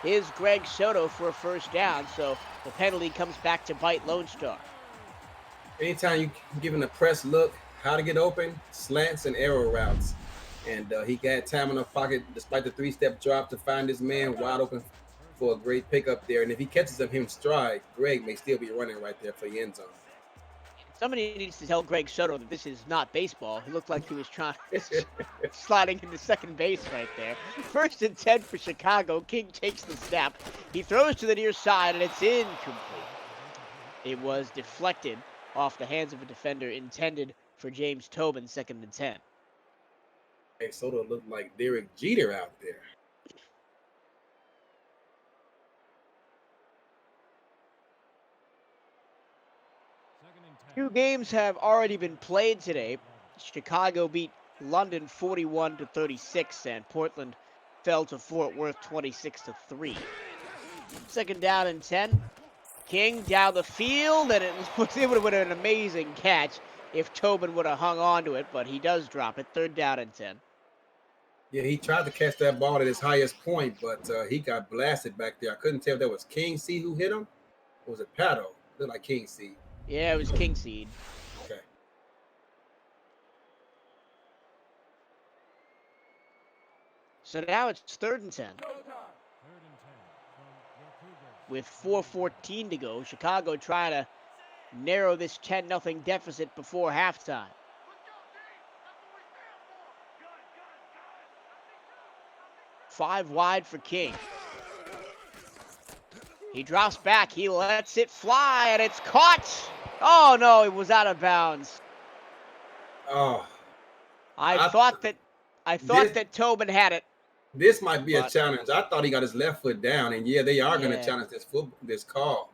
is Greg Soto for a 1st down, so the penalty comes back to bite Lone Star. Anytime you give him a press look, how to get open, slants and arrow routes. And he got time in the pocket despite the 3-step drop to find his man wide open for a great pickup there. And if he catches him stride, Greg may still be running right there for the end zone. Somebody needs to tell Greg Soto that this is not baseball. He looked like he was sliding into second base right there. 1st and 10 for Chicago. King takes the snap. He throws to the near side, and it's incomplete. It was deflected off the hands of a defender intended for James Tobin, 2nd and 10. Hey, Soto looked like Derek Jeter out there. Two games have already been played today. Chicago beat London 41-36, and Portland fell to Fort Worth 26-3. 2nd down and 10. King down the field, and it would have been an amazing catch if Tobin would have hung on to it, but he does drop it. 3rd down and 10. Yeah, he tried to catch that ball at his highest point, but he got blasted back there. I couldn't tell if that was King C who hit him, or was it Pato? Looked like King C. Yeah, it was King Seed. Okay. So now it's 3rd and 10. With 4:14 to go, Chicago trying to narrow this 10-0 deficit before halftime. Five wide for King. He drops back. He lets it fly, and it's caught. Oh, no, it was out of bounds. Oh, I thought that Tobin had it. This might be a challenge. I thought he got his left foot down, and yeah, they are going to challenge this call.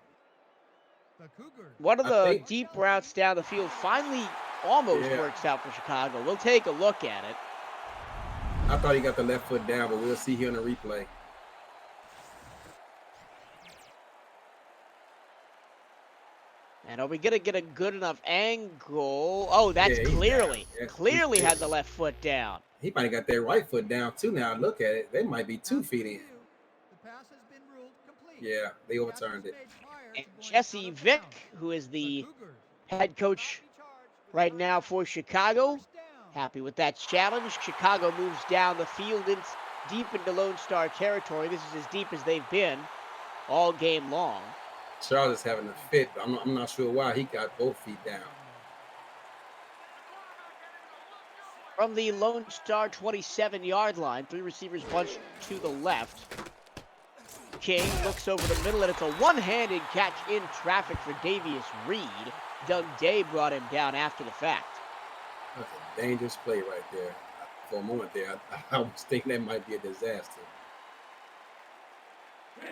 One of the deep routes down the field finally almost works out for Chicago. We'll take a look at it. I thought he got the left foot down, but we'll see here on the replay. And are we going to get a good enough angle? Oh, that's clearly had the left foot down. He might have got that right foot down, too. Now, look at it. They might be 2 feet in. Yeah, they overturned it. And Jesse Vick, who is the head coach right now for Chicago, happy with that challenge. Chicago moves down the field. It's deep into Lone Star territory. This is as deep as they've been all game long. Charles is having a fit, but I'm not sure why he got both feet down. From the Lone Star 27-yard line, 3 receivers bunched to the left. King looks over the middle, and it's a one-handed catch in traffic for Davius Reed. Doug Day brought him down after the fact. That's a dangerous play right there. For a moment there, I was thinking that might be a disaster.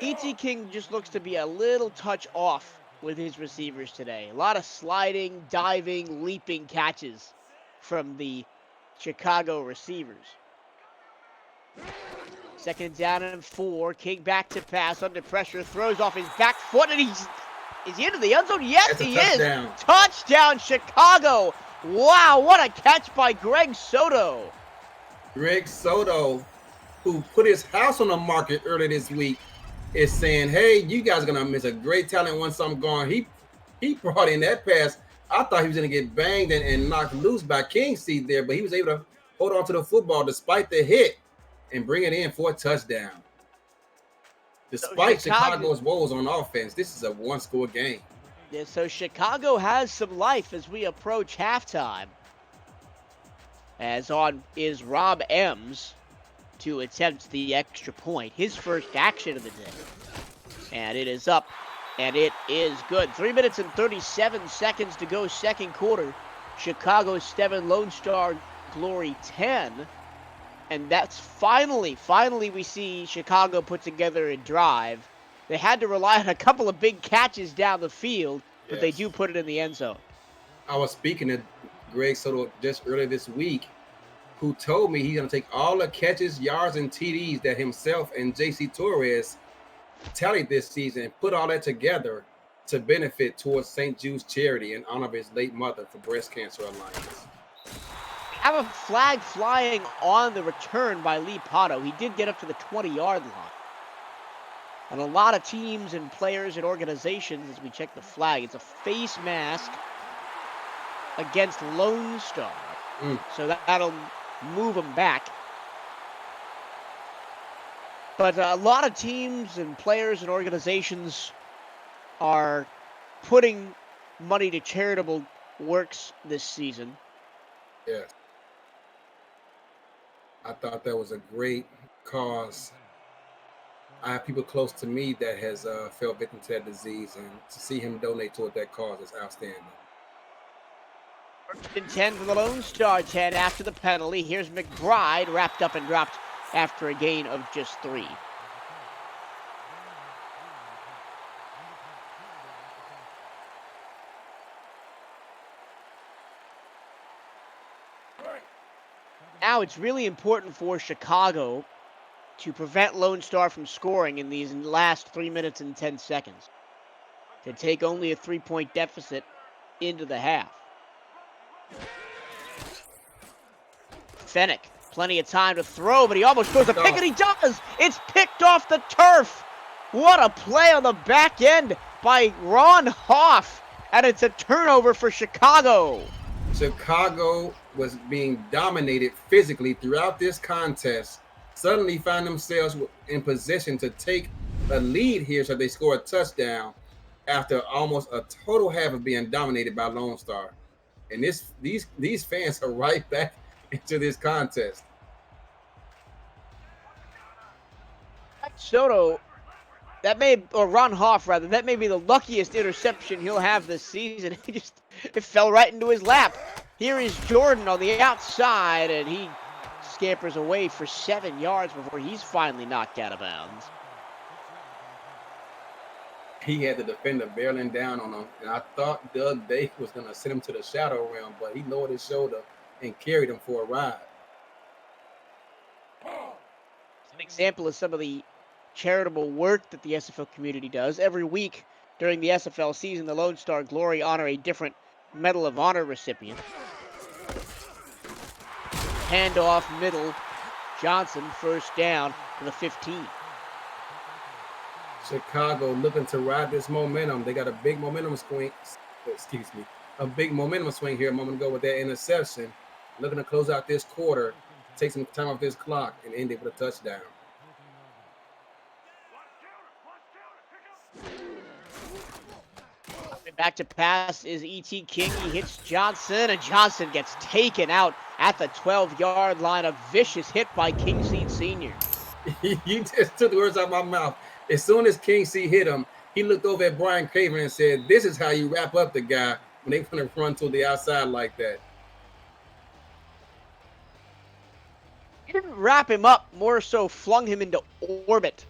E.T. King just looks to be a little touch off with his receivers today. A lot of sliding, diving, leaping catches from the Chicago receivers. 2nd down and 4. King back to pass under pressure, throws off his back foot, and is he into the end zone? Yes, he is. Touchdown, Chicago. Wow, what a catch by Greg Soto. Greg Soto, who put his house on the market earlier this week, is saying, hey, you guys are going to miss a great talent once I'm gone. He brought in that pass. I thought he was going to get banged and knocked loose by King Seed there, but he was able to hold on to the football despite the hit and bring it in for a touchdown. Despite Chicago's woes on offense, this is a one-score game. Yeah, so Chicago has some life as we approach halftime. As on is Rob Ems to attempt the extra point. His first action of the day. And it is up, and it is good. 3 minutes and 37 seconds to go, 2nd quarter. Chicago 7, Lone Star Glory 10. And that's finally we see Chicago put together a drive. They had to rely on a couple of big catches down the field, but they do put it in the end zone. I was speaking to Greg Soto just earlier this week, who told me he's going to take all the catches, yards, and TDs that himself and J.C. Torres tallied this season and put all that together to benefit towards St. Jude's charity in honor of his late mother for Breast Cancer Alliance. Have a flag flying on the return by Lee Pato. He did get up to the 20-yard line. And a lot of teams and players and organizations, as we check the flag, it's a face mask against Lone Star. So that'll move them back. But a lot of teams and players and organizations are putting money to charitable works this season. Yeah. I thought that was a great cause. I have people close to me that has fell victim to that disease, and to see him donate toward that cause is outstanding. 1st and 10 for the Lone Star, 10 after the penalty. Here's McBride, wrapped up and dropped after a gain of just 3. Now it's really important for Chicago to prevent Lone Star from scoring in these last 3 minutes and 10 seconds. To take only a 3-point deficit into the half. Fennick Plenty of time to throw, but he almost throws a pick, and he does! It's picked off the turf! What a play on the back end by Ron Hoff, and it's a turnover for Chicago. Chicago was being dominated physically throughout this contest. Suddenly find themselves in position to take a lead here, so they score a touchdown after almost a total half of being dominated by Lone Star. And these fans are right back into this contest. Soto, or Ron Hoff rather, that may be the luckiest interception he'll have this season. It fell right into his lap. Here is Jordan on the outside, and he scampers away for 7 yards before he's finally knocked out of bounds. He had the defender barreling down on him, and I thought Doug Day was going to send him to the shadow realm, but he lowered his shoulder and carried him for a ride. It's an example of some of the charitable work that the SFL community does. Every week during the SFL season, the Lone Star Glory honor a different Medal of Honor recipient. Handoff middle. Johnson first down to the 15. Chicago looking to ride this momentum. They got a big momentum swing. A big momentum swing here a moment ago with that interception. Looking to close out this quarter, take some time off this clock, and end it with a touchdown. Back to pass is E.T. King. He hits Johnson, and Johnson gets taken out at the 12-yard line. A vicious hit by King Seed Sr. You just took the words out of my mouth. As soon as King C hit him, he looked over at Brian Craven and said, "This is how you wrap up the guy when they want to run to the outside like that." He didn't wrap him up, more so flung him into orbit.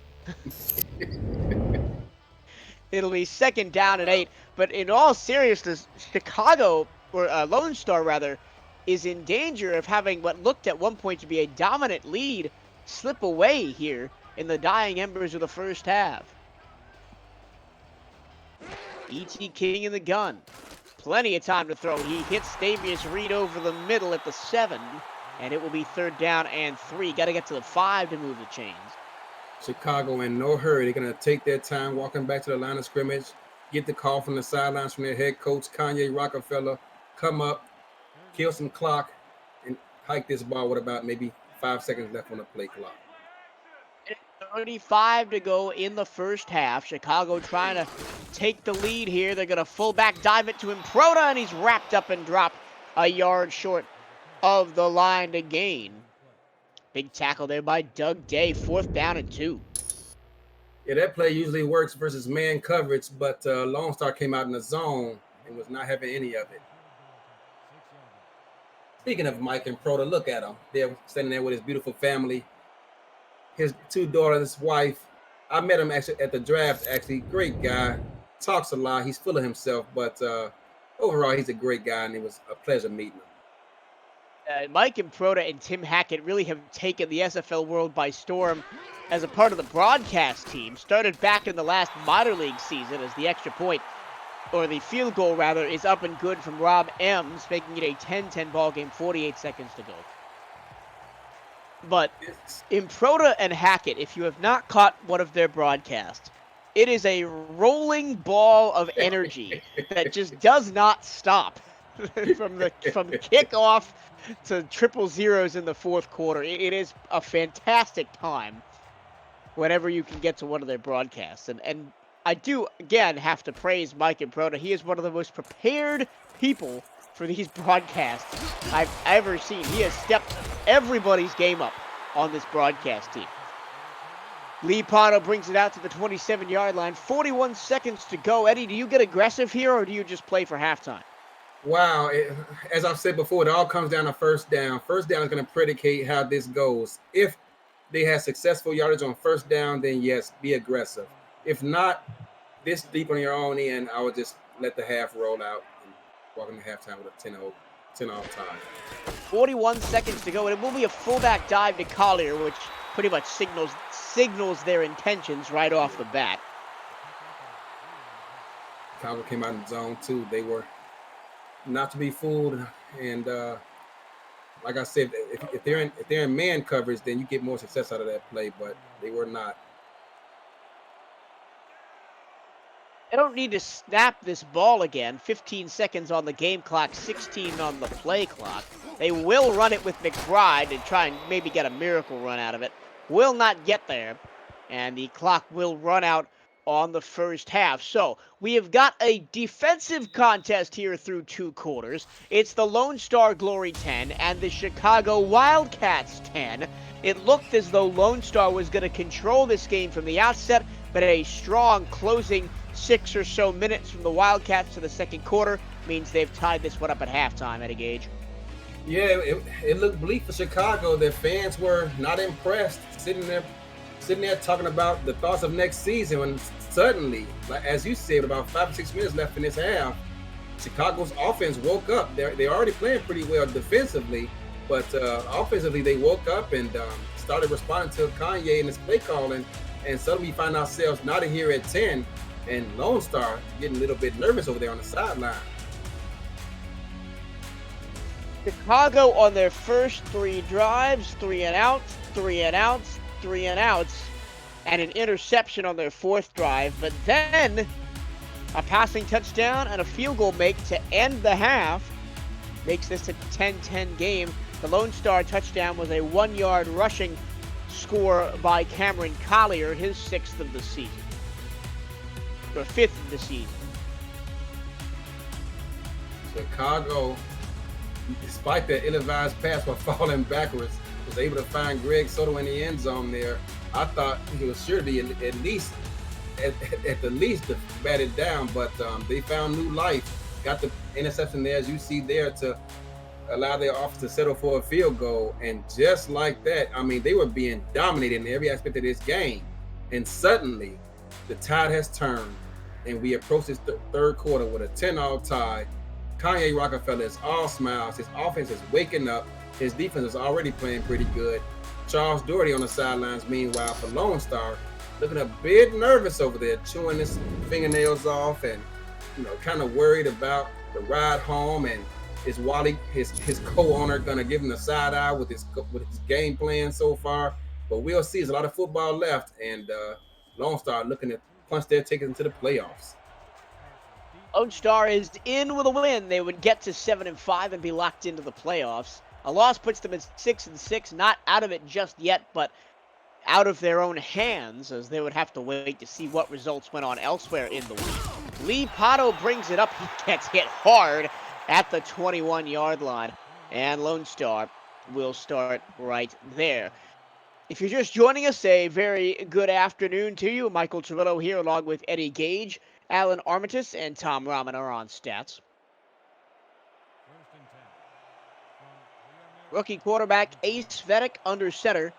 It'll be 2nd down and 8. But in all seriousness, Chicago, or Lone Star rather, is in danger of having what looked at one point to be a dominant lead slip away here in the dying embers of the first half. E.T. King in the gun. Plenty of time to throw. He hits Stavius Reed over the middle at the 7, and it will be 3rd down and 3. Got to get to the 5 to move the chains. Chicago in no hurry. They're going to take their time walking back to the line of scrimmage, get the call from the sidelines from their head coach, Kanye Rockefeller, come up, kill some clock, and hike this ball with about maybe 5 seconds left on the play clock. 35 to go in the first half. Chicago trying to take the lead here. They're going to fullback dive it to Improda, and he's wrapped up and dropped a yard short of the line to gain. Big tackle there by Doug Day. 4th down and 2. Yeah, that play usually works versus man coverage, but Lone Star came out in the zone and was not having any of it. Speaking of Mike and Proda, look at him. They're standing there with his beautiful family, his 2 daughters, his wife. I met him actually at the draft. Actually, great guy. Talks a lot. He's full of himself, but overall, he's a great guy, and it was a pleasure meeting him. Mike Improda and Tim Hackett really have taken the SFL world by storm as a part of the broadcast team. Started back in the last minor league season as the extra point, or the field goal rather, is up and good from Rob Ems, making it a 10-10 ball game, 48 seconds to go. But Improda and Hackett, if you have not caught one of their broadcasts, it is a rolling ball of energy that just does not stop from kickoff to 000s in the 4th quarter. It is a fantastic time whenever you can get to one of their broadcasts. And I do, again, have to praise Mike Improda. He is one of the most prepared people for these broadcasts I've ever seen. He has stepped everybody's game up on this broadcast team. Lee Pano brings it out to the 27-yard line. 41 seconds to go. Eddie, do you get aggressive here, or do you just play for halftime? Wow. As I've said before, it all comes down to first down. First down is going to predicate how this goes. If they have successful yardage on first down, then yes, be aggressive. If not, this deep on your own end, I would just let the half roll out and walk into halftime with a 10-off time. 41 seconds to go, and it will be a fullback dive to Collier, which pretty much signals their intentions right off the bat. Chicago came out in zone 2. They were not to be fooled, and like I said, if they're in man coverage, then you get more success out of that play. But they were not. They don't need to snap this ball again. 15 seconds on the game clock, 16 on the play clock. They will run it with McBride and try and maybe get a miracle run out of it. Will not get there. And the clock will run out on the first half. So we have got a defensive contest here through 2 quarters. It's the Lone Star Glory 10 and the Chicago Wildcats 10. It looked as though Lone Star was going to control this game from the outset, but a strong closing 6 or so minutes from the Wildcats to the second quarter means they've tied this one up at halftime, Eddie Gage. Yeah, it looked bleak for Chicago. Their fans were not impressed, sitting there talking about the thoughts of next season when suddenly, like as you said, about 5 or 6 minutes left in this half, Chicago's offense woke up. They're already playing pretty well defensively, but offensively they woke up and started responding to Kanye and his play calling, and suddenly we find ourselves not here at 10, and Lone Star getting a little bit nervous over there on the sideline. Chicago on their first 3 drives, 3 and outs, 3 and outs, 3 and outs, and an interception on their 4th drive, but then a passing touchdown and a field goal make to end the half makes this a 10-10 game. The Lone Star touchdown was a 1-yard rushing score by Cameron Collier, his 6th of the season, or 5th of the season. Chicago, despite that ill-advised pass while falling backwards, was able to find Greg Soto in the end zone there. I thought he was sure to be at the least batted down, but they found new life. Got the interception there, as you see there, to allow their offense to settle for a field goal. And just like that, I mean, they were being dominated in every aspect of this game. And suddenly, the tide has turned, and we approach this third quarter with a 10-all tie. Kanye Rockefeller is all smiles. His offense is waking up. His defense is already playing pretty good. Charles Doherty on the sidelines, meanwhile, for Lone Star, looking a bit nervous over there, chewing his fingernails off and, kind of worried about the ride home. And is Wally, his co-owner, going to give him the side eye with his game plan so far? But we'll see. There's a lot of football left, and Lone Star looking to punch their ticket into the playoffs. Lone Star is in with a win. They would get to 7-5 and be locked into the playoffs. A loss puts them at 6-6, not out of it just yet, but out of their own hands, as they would have to wait to see what results went on elsewhere in the league. Lee Pato brings it up. He gets hit hard at the 21-yard line, and Lone Star will start right there. If you're just joining us, a very good afternoon to you. Michael Trevillo here, along with Eddie Gage, Alan Armitage, and Tom Rahman are on stats. Rookie quarterback Ace Vedic under center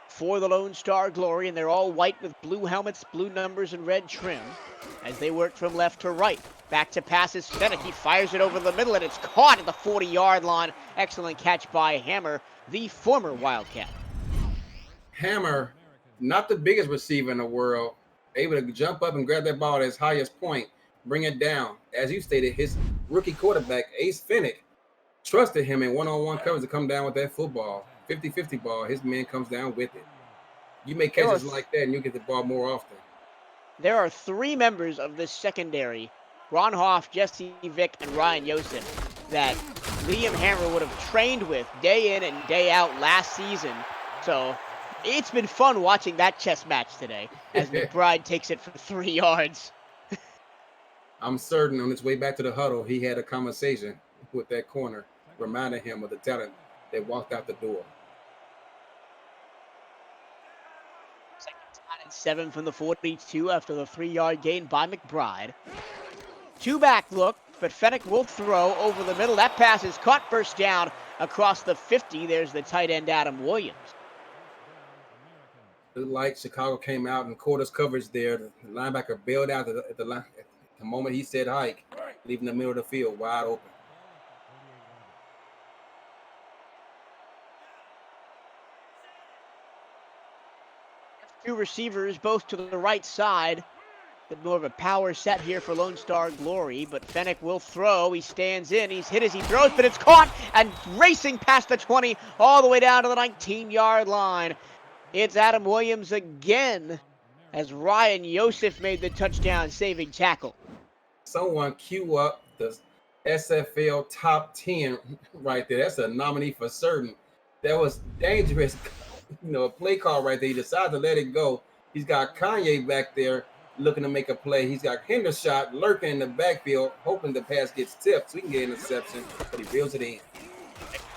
for the Lone Star Glory, and they're all white with blue helmets, blue numbers, and red trim as they work from left to right. Back to passes Vedic. He fires it over the middle, and it's caught at the 40-yard line. Excellent catch by Hammer, the former Wildcat. Hammer, not the biggest receiver in the world, able to jump up and grab that ball at his highest point, bring it down. As you stated, his rookie quarterback, Ace Finnick, trusted him in one-on-one coverage to come down with that football. 50-50 ball, his man comes down with it. You make catches like that and you get the ball more often. There are 3 members of this secondary, Ron Hoff, Jesse Vick, and Ryan Yosef, that Liam Hammer would have trained with day in and day out last season. So it's been fun watching that chess match today as McBride takes it for 3 yards. I'm certain on his way back to the huddle, he had a conversation with that corner, reminding him of the talent that walked out the door. 7 from the 42 after the 3-yard gain by McBride. 2-back look, but Fennick will throw over the middle. That pass is caught, first down across the 50. There's the tight end, Adam Williams. Looked like Chicago came out and caught his coverage there. The linebacker bailed out at the moment he said hike, leaving the middle of the field wide open. 2 receivers, both to the right side Bit more of a power set here for Lone Star Glory, but Fennec will throw. He stands in. He's hit as he throws, but it's caught and racing past the 20 all the way down to the 19-yard line. It's Adam Williams again as Ryan Yosef made the touchdown-saving tackle. Someone cue up the SFL top 10 right there. That's a nominee for certain. That was dangerous. A play call right there. He decided to let it go. He's got Kanye back there looking to make a play. He's got Hendershot lurking in the backfield, hoping the pass gets tipped so he can get an interception, but he reels it in.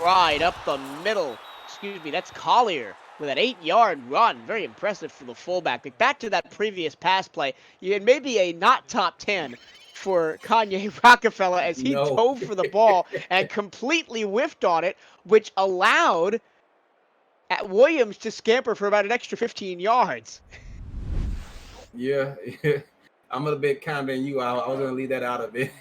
Right up the middle. Excuse me, that's Collier with an 8-yard run. Very impressive for the fullback. But back to that previous pass play, you had maybe a not top 10 for Kanye Rockefeller as he dove for the ball and completely whiffed on it, which allowed Williams to scamper for about an extra 15 yards. Yeah, I'm a bit kinder than you. I was going to leave that out of it.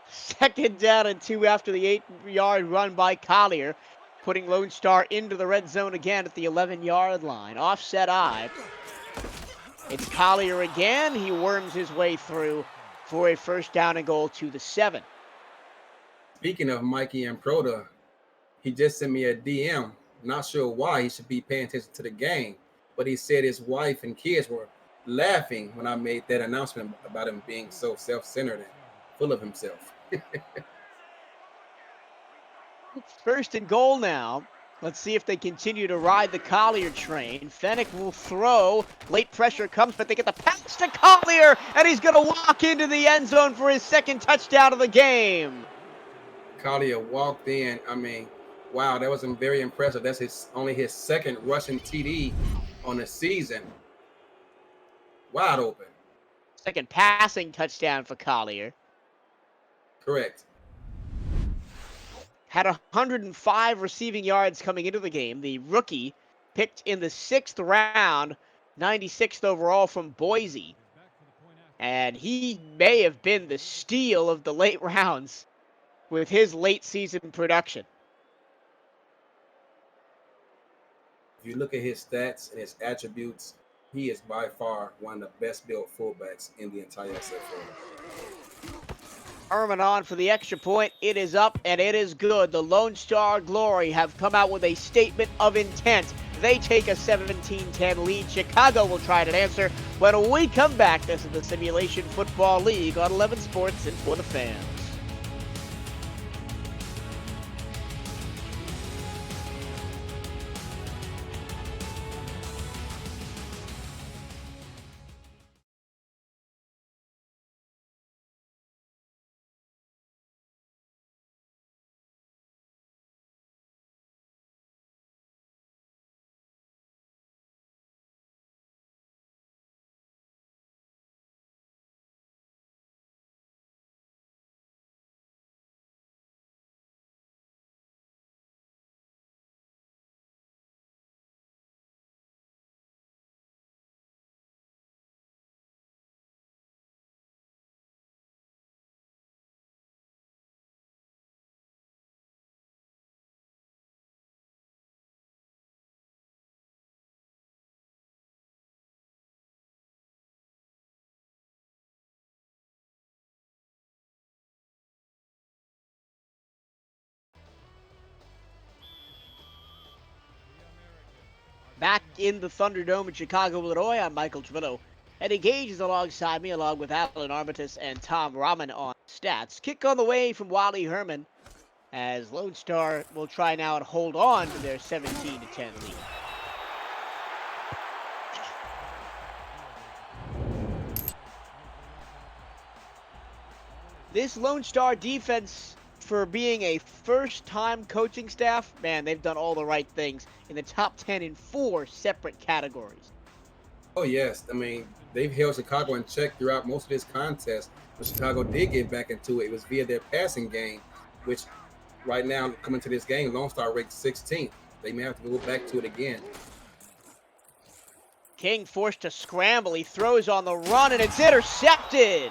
Second down and 2 after the 8-yard run by Collier, putting Lone Star into the red zone again at the 11-yard line. Offset eye. It's Collier again. He worms his way through for a first down and goal to the 7. Speaking of Mikey and Proda, he just sent me a DM. Not sure why he should be paying attention to the game, but he said his wife and kids were laughing when I made that announcement about him being so self-centered and full of himself. First and goal now. Let's see if they continue to ride the Collier train. Fennec will throw. Late pressure comes, but they get the pass to Collier, and he's going to walk into the end zone for his second touchdown of the game. Collier walked in. I mean, wow, that was very impressive. That's only his second rushing TD on the season. Wide open. Second passing touchdown for Collier. Correct. Had 105 receiving yards coming into the game. The rookie picked in the 6th round, 96th overall from Boise. And he may have been the steal of the late rounds with his late season production. If you look at his stats and his attributes, he is by far one of the best built fullbacks in the entire SFL. Herman on for the extra point. It is up and it is good. The Lone Star Glory have come out with a statement of intent. They take a 17-10 lead. Chicago will try to answer when we come back. This is the Simulation Football League on 11 Sports and for the fans. Back in the Thunderdome in Chicago, Illinois, I'm Michael Trillo. Eddie Gage is alongside me, along with Alan Armitage and Tom Rahman on stats. Kick on the way from Wally Herman, as Lone Star will try now and hold on to their 17-10 lead. This Lone Star defense, for being a first-time coaching staff, man, they've done all the right things in the top 10 in 4 separate categories. Oh, yes. I mean, they've held Chicago in check throughout most of this contest. When Chicago did get back into it, it was via their passing game, which right now, coming to this game, Lone Star ranked 16th. They may have to go back to it again. King forced to scramble. He throws on the run, and it's intercepted.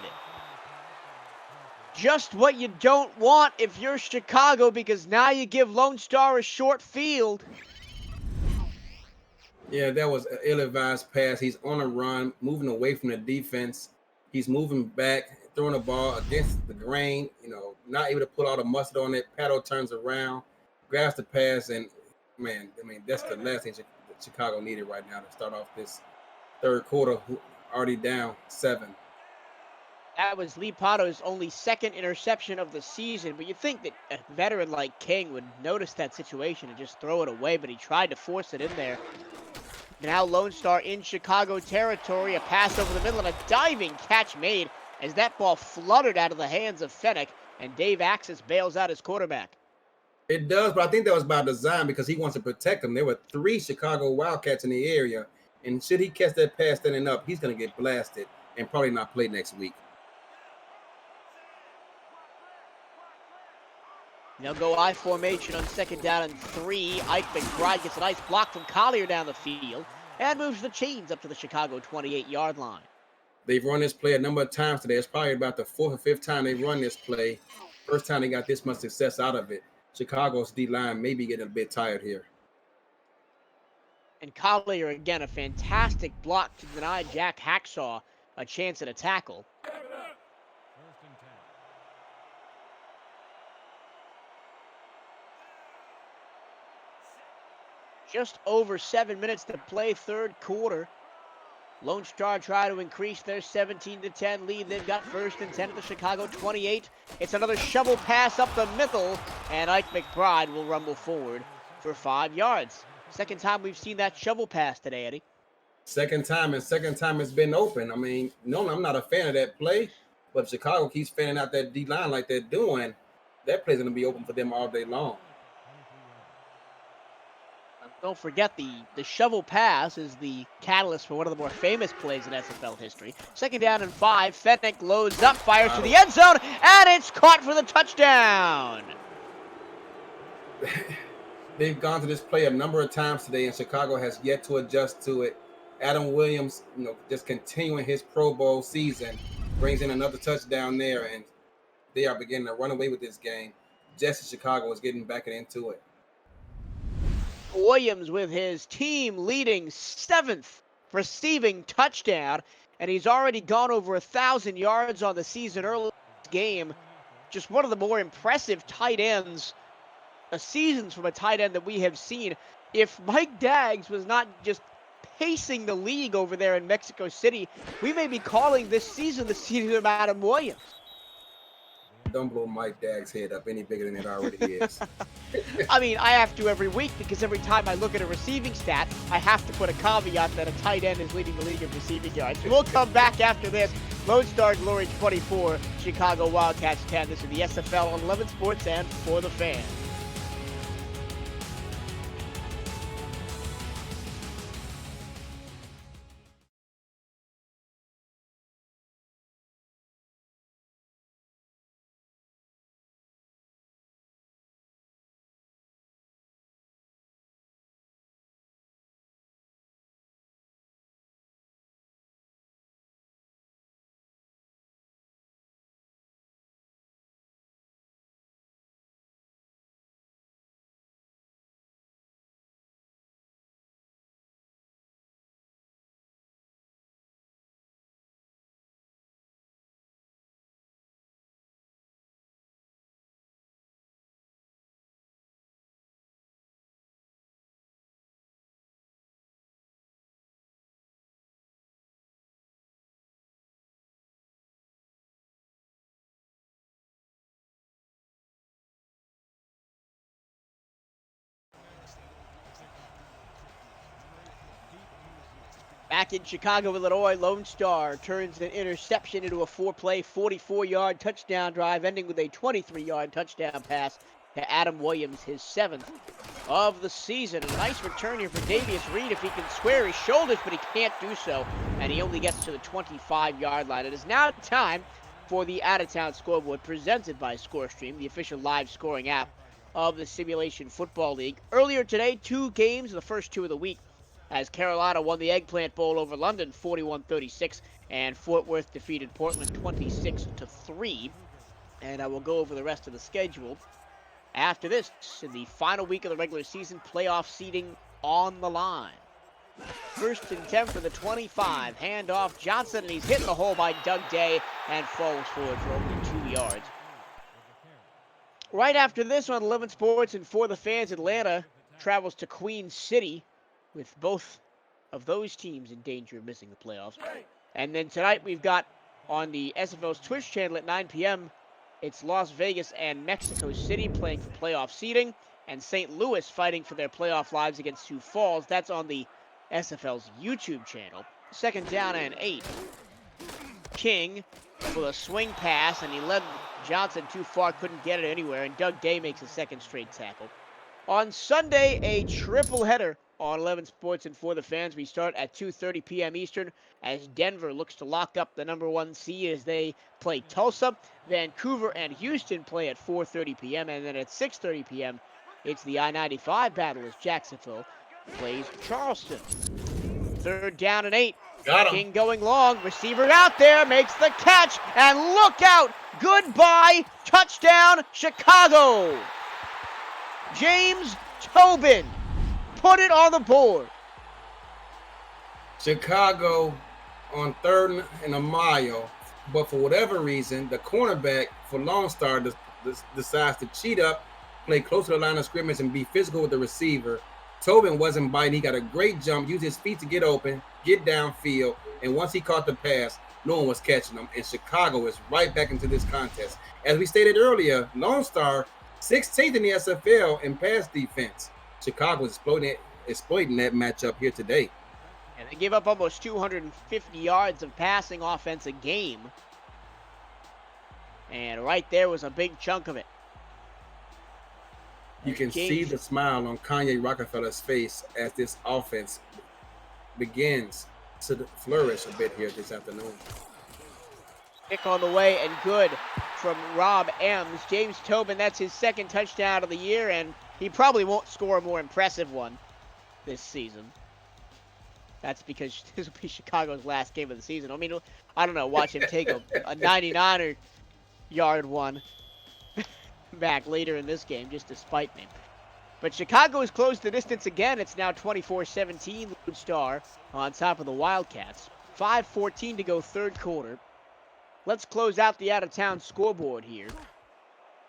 Just what you don't want if you're Chicago, because now you give Lone Star a short field. Yeah, that was an ill-advised pass. He's on a run, moving away from the defense. He's moving back, throwing the ball against the grain, not able to put all the mustard on it. Paddle turns around, grabs the pass, and man, I mean, that's the last thing that Chicago needed right now to start off this third quarter, already down 7. That was Lee Pato's only second interception of the season, but you'd think that a veteran like King would notice that situation and just throw it away, but he tried to force it in there. Now Lone Star in Chicago territory, a pass over the middle and a diving catch made as that ball fluttered out of the hands of Fennec, and Dave Axis bails out his quarterback. It does, but I think that was by design because he wants to protect them. There were 3 Chicago Wildcats in the area, and should he catch that pass standing up, he's going to get blasted and probably not play next week. They'll go I formation on 2nd down and 3. Ike McBride gets a nice block from Collier down the field and moves the chains up to the Chicago 28-yard line. They've run this play a number of times today. It's probably about the 4th or 5th time they run this play. First time they got this much success out of it. Chicago's D-line may be getting a bit tired here. And Collier, again, a fantastic block to deny Jack Hacksaw a chance at a tackle. Just over 7 minutes to play, third quarter. Lone Star try to increase their 17-10 lead. They've got 1st and 10 at the Chicago 28. It's another shovel pass up the middle, and Ike McBride will rumble forward for 5 yards. Second time we've seen that shovel pass today, Eddie. Second time it's been open. I mean, no, I'm not a fan of that play, but if Chicago keeps fanning out that D-line like they're doing, that play's going to be open for them all day long. Don't forget the shovel pass is the catalyst for one of the more famous plays in SFL history. 2nd down and 5. Fennec loads up, fires to the end zone, and it's caught for the touchdown. They've gone to this play a number of times today, and Chicago has yet to adjust to it. Adam Williams, just continuing his Pro Bowl season, brings in another touchdown there, and they are beginning to run away with this game. Just as Chicago is getting back into it. Williams with his team-leading 7th receiving touchdown, and he's already gone over 1,000 yards on the season early in this game. Just one of the more impressive tight ends, seasons from a tight end that we have seen. If Mike Daggs was not just pacing the league over there in Mexico City, we may be calling this season the season of Adam Williams. Don't blow Mike Daggs' head up any bigger than it already is. I mean, I have to every week because every time I look at a receiving stat, I have to put a caveat that a tight end is leading the league in receiving yards. We'll come back after this. Lone Star Glory 24, Chicago Wildcats 10. This is the SFL on 11 Sports and For the Fans. Back in Chicago, Illinois, Lone Star turns an interception into a 4-play, 44-yard touchdown drive, ending with a 23-yard touchdown pass to Adam Williams, his 7th of the season. A nice return here for Davius Reed if he can square his shoulders, but he can't do so, and he only gets to the 25-yard line. It is now time for the Out-of-Town Scoreboard, presented by ScoreStream, the official live scoring app of the Simulation Football League. Earlier today, 2 games, the first 2 of the week, as Carolina won the Eggplant Bowl over London 41-36, and Fort Worth defeated Portland 26-3. And I will go over the rest of the schedule after this, in the final week of the regular season, playoff seeding on the line. First and 10 for the 25. Handoff Johnson, and he's hit in the hole by Doug Day and falls forward for only 2 yards. Right after this on 11 Sports and For the Fans, Atlanta travels to Queen City with both of those teams in danger of missing the playoffs. And then tonight we've got on the SFL's Twitch channel at 9 p.m., it's Las Vegas and Mexico City playing for playoff seeding, and St. Louis fighting for their playoff lives against Sioux Falls. That's on the SFL's YouTube channel. Second down and 8. King with a swing pass, and he led Johnson too far, couldn't get it anywhere, and Doug Day makes a second straight tackle. On Sunday, a triple header on 11 Sports and For the Fans. We start at 2:30 p.m. Eastern as Denver looks to lock up the number 1 seed as they play Tulsa. Vancouver and Houston play at 4:30 p.m. And then at 6:30 p.m., it's the I-95 battle as Jacksonville plays Charleston. Third down and 8. Got him. King going long. Receiver out there, makes the catch, and look out! Goodbye! Touchdown, Chicago! James Tobin put it on the board. Chicago on 3rd and a mile, but for whatever reason, the cornerback for Lone Star decides to cheat up, play close to the line of scrimmage, and be physical with the receiver. Tobin wasn't biting. He got a great jump, used his feet to get open, get downfield, and once he caught the pass, no one was catching him, and Chicago is right back into this contest. As we stated earlier, Lone Star 16th in the SFL in pass defense. Chicago is exploiting that matchup here today. And they give up almost 250 yards of passing offense a game. And right there was a big chunk of it. You can see the smile on Kanye Rockefeller's face as this offense begins to flourish a bit here this afternoon. Kick on the way and good from Rob Ems. James Tobin, that's his second touchdown of the year, and he probably won't score a more impressive one this season. That's because this will be Chicago's last game of the season. I mean, I don't know, watch him take a 99-yard one back later in this game just to spite me. But Chicago has closed the distance again. It's now 24-17, Lone Star on top of the Wildcats. 5:14 to go third quarter. Let's close out the out-of-town scoreboard here.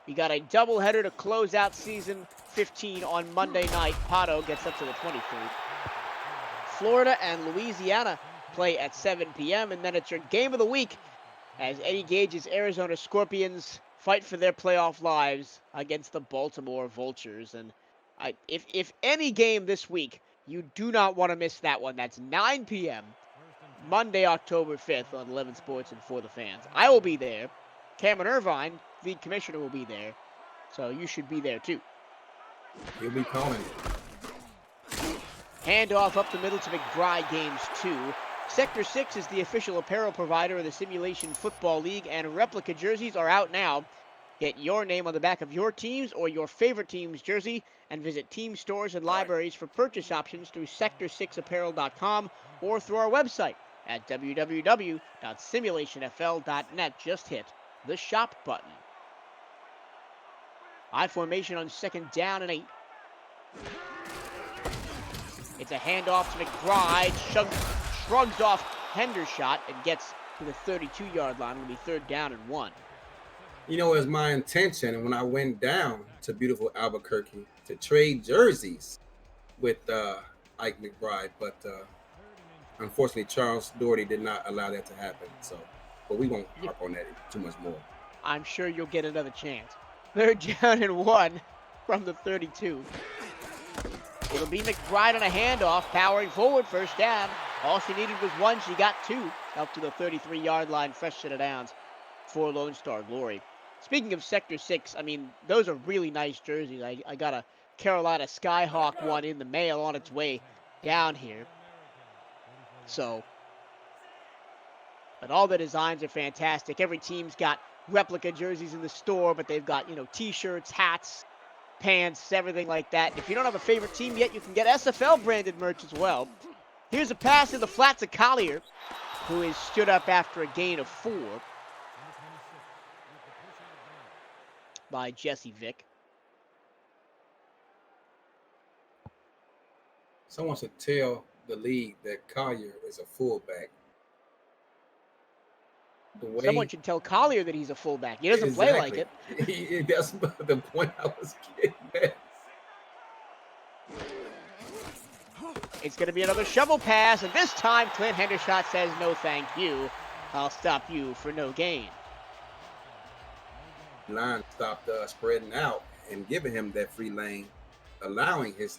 We got a doubleheader to close out season 15 on Monday night. Pato gets up to the 23rd. Florida and Louisiana play at 7 p.m. And then it's your game of the week as Eddie Gage's Arizona Scorpions fight for their playoff lives against the Baltimore Vultures. And if any game this week, you do not want to miss that one. That's 9 p.m. Monday, October 5th on 11 Sports and For the Fans. I will be there. Cameron Irvine, the commissioner, will be there. So you should be there too. He'll be calling. Handoff up the middle to McBride, Games 2. Sector 6 is the official apparel provider of the Simulation Football League, and replica jerseys are out now. Get your name on the back of your team's or your favorite team's jersey, and visit team stores and libraries for purchase options through sector6apparel.com or through our website at www.simulationfl.net. Just hit the shop button. I formation on second down and 8. It's a handoff to McBride. Shrugs off Hendershot and gets to the 32-yard line. It'll be third down and 1. You know, it was my intention when I went down to beautiful Albuquerque to trade jerseys with Ike McBride, but unfortunately, Charles Doherty did not allow that to happen. So, but we won't harp on that too much more. I'm sure you'll get another chance. Third down and 1 from the 32. It'll be McBride on a handoff, powering forward, first down. All she needed was 1, she got 2. Up to the 33-yard line, fresh set of downs for Lone Star Glory. Speaking of Sector 6, I mean, those are really nice jerseys. I got a Carolina Skyhawk one in the mail on its way down here. So, but all the designs are fantastic. Every team's got replica jerseys in the store, but they've got, t-shirts, hats, pants, everything like that. And if you don't have a favorite team yet, you can get SFL branded merch as well. Here's a pass in the flat to Collier, who is stood up after a gain of 4 by Jesse Vick. Someone should tell the league that Collier is a fullback. The Someone way should tell Collier that he's a fullback. He doesn't play like it. That's the point I was getting at. It's going to be another shovel pass, and this time Clint Hendershot says no thank you. I'll stop you for no gain. Line stopped spreading out and giving him that free lane, allowing his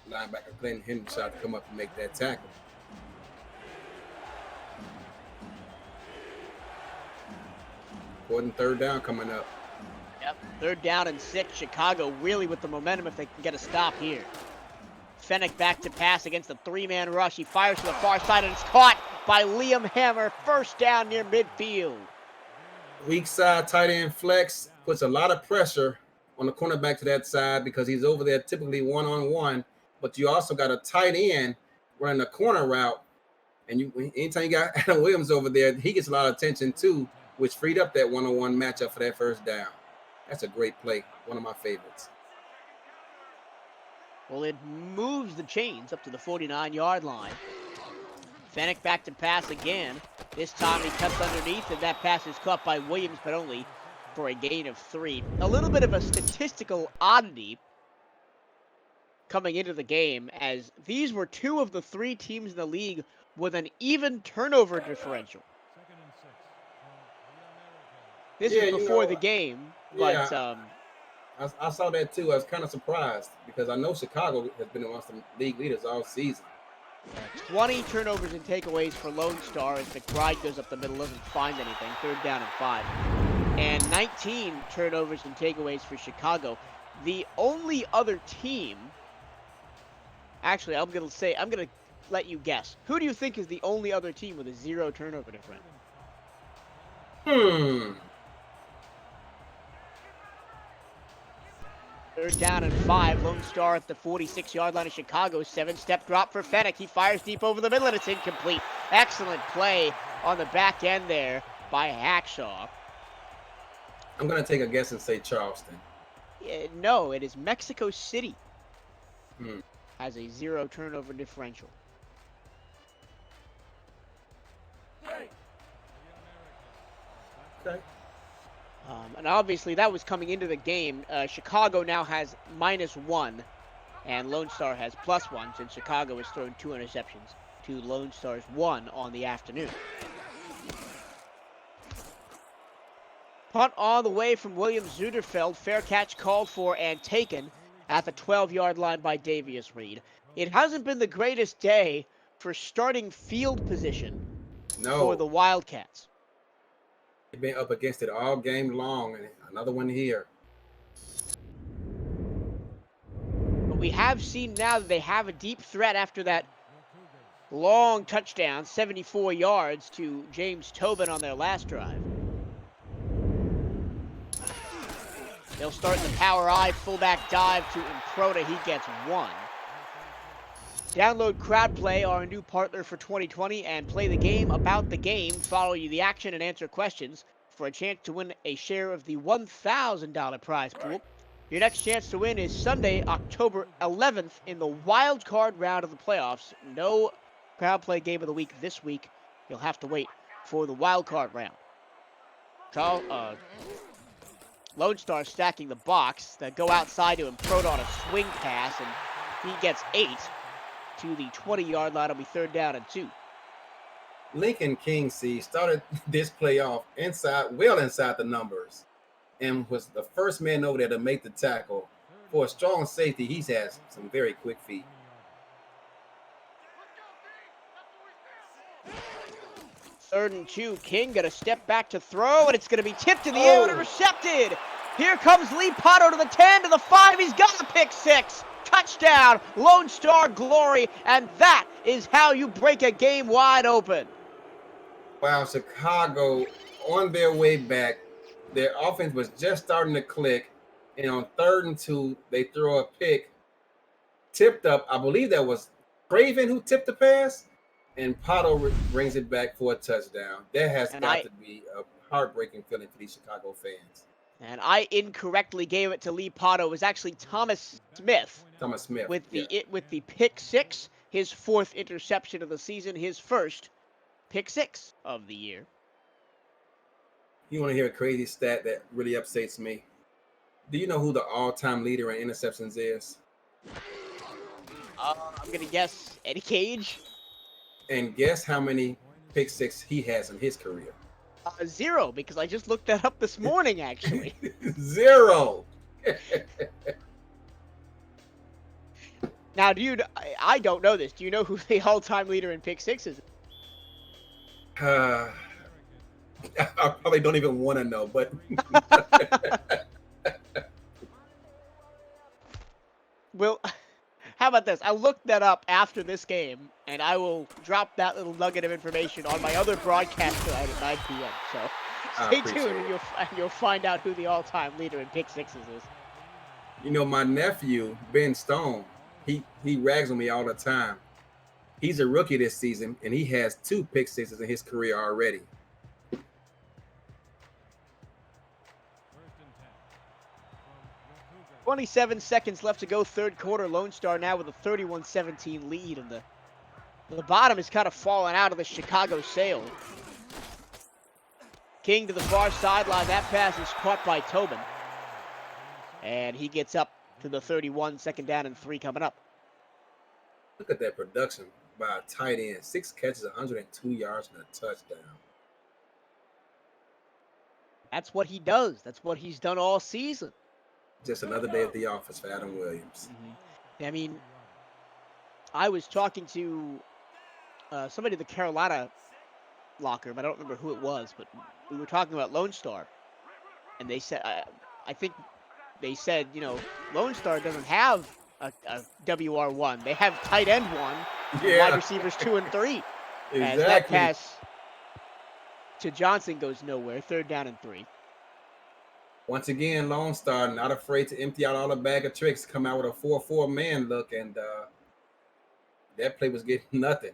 linebacker Clint Hendershot to come up and make that tackle. Important third down coming up. Yep, 3rd down and 6. Chicago really with the momentum if they can get a stop here. Fenech back to pass against the 3-man rush. He fires to the far side, and it's caught by Liam Hammer. 1st down near midfield. Weak side tight end flex puts a lot of pressure on the cornerback to that side because he's over there typically one-on-one, but you also got a tight end running a corner route, and anytime you got Adam Williams over there, he gets a lot of attention too, which freed up that one-on-one matchup for that 1st down. That's a great play, one of my favorites. Well, it moves the chains up to the 49-yard line. Fenech back to pass again. This time he cuts underneath, and that pass is caught by Williams, but only for a gain of 3. A little bit of a statistical oddity coming into the game, as these were 2 of the 3 teams in the league with an even turnover differential. This is before the game, but I saw that too. I was kind of surprised because I know Chicago has been amongst the league leaders all season. 20 turnovers and takeaways for Lone Star as McBride goes up the middle, doesn't find anything. 3rd down and 5. And 19 turnovers and takeaways for Chicago. The only other team, actually, I'm going to let you guess. Who do you think is the only other team with a 0 turnover difference? 3rd down and 5. Lone Star at the 46-yard line of Chicago. 7-step drop for Fenech. He fires deep over the middle, and it's incomplete. Excellent play on the back end there by Hackshaw. I'm going to take a guess and say Charleston. No, it is Mexico City. Has a 0 turnover differential. Okay. And obviously that was coming into the game. Chicago now has -1, and Lone Star has +1, since Chicago has thrown 2 interceptions to Lone Star's 1 on the afternoon. Punt all the way from William Zuderfeld. Fair catch called for and taken at the 12-yard line by Davius Reed. It hasn't been the greatest day for starting field position for the Wildcats. They've been up against it all game long, and another one here. But we have seen now that they have a deep threat after that long touchdown, 74 yards to James Tobin on their last drive. They'll start the power I fullback dive to Improta. He gets 1. Download CrowdPlay, our new partner for 2020, and play the game about the game. Follow you the action and answer questions for a chance to win a share of the $1,000 prize pool. Your next chance to win is Sunday, October 11th in the wild card round of the playoffs. No CrowdPlay game of the week this week. You'll have to wait for the wild card round. Lone Star stacking the box. That go outside to Improta on a swing pass, and he gets 8 to the 20-yard line. It'll be 3rd down and 2. Lincoln Kingsey started this playoff well inside the numbers, and was the first man over there to make the tackle. For a strong safety, he's had some very quick feet. Third and 2. King gonna step back to throw, and it's gonna be tipped in the air and intercepted. Here comes Lee Potto to the 10, to the 5. He's got the pick 6. Touchdown, Lone Star glory, and that is how you break a game wide open. Wow, Chicago on their way back. Their offense was just starting to click, and on 3rd and 2, they throw a pick, tipped up. I believe that was Craven who tipped the pass, and Potto brings it back for a touchdown. That has got to be a heartbreaking feeling for these Chicago fans. And I incorrectly gave it to Lee Potto. It was actually Thomas Smith. Thomas Smith with the pick 6. his 4th interception of the season, his first pick 6 of the year. You want to hear a crazy stat that really upsets me? Do you know who the all-time leader in interceptions is? I'm going to guess Eddie Cage. And guess how many pick 6 he has in his career? 0, because I just looked that up this morning, actually. 0. Now, I don't know this. Do you know who the all-time leader in pick 6 is? I probably don't even want to know, but Well, how about this? I'll look that up after this game, and I will drop that little nugget of information on my other broadcast tonight at 9 p.m. So stay tuned, and you'll find out who the all-time leader in pick 6s is. You know, my nephew, Ben Stone, he rags on me all the time. He's a rookie this season, and he has 2 pick 6s in his career already. .27 seconds left to go, third quarter. Lone Star now with a 31-17 lead, and the bottom is kind of falling out of the Chicago sail. King to the far sideline. That pass is caught by Tobin. And he gets up to the 31, 2nd down and 3 coming up. Look at that production by a tight end. 6 catches, 102 yards, and a touchdown. That's what he does. That's what he's done all season. Just another day at the office for Adam Williams. Mm-hmm. I mean, I was talking to somebody in the Carolina locker room. I don't remember who it was, but we were talking about Lone Star. And they said, I think they said, you know, Lone Star doesn't have a WR1. They have tight end 1, wide receivers 2 and 3. Exactly. As that pass to Johnson goes nowhere, 3rd down and 3. Once again, Lone Star not afraid to empty out all the bag of tricks, come out with a 4-4 man look, and that play was getting nothing.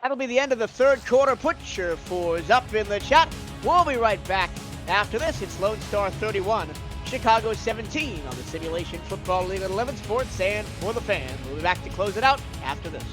That'll be the end of the third quarter. Put your 4s up in the chat. We'll be right back. After this, it's Lone Star 31, Chicago 17 on the Simulation Football League at 11 Sports and For the Fans. We'll be back to close it out after this.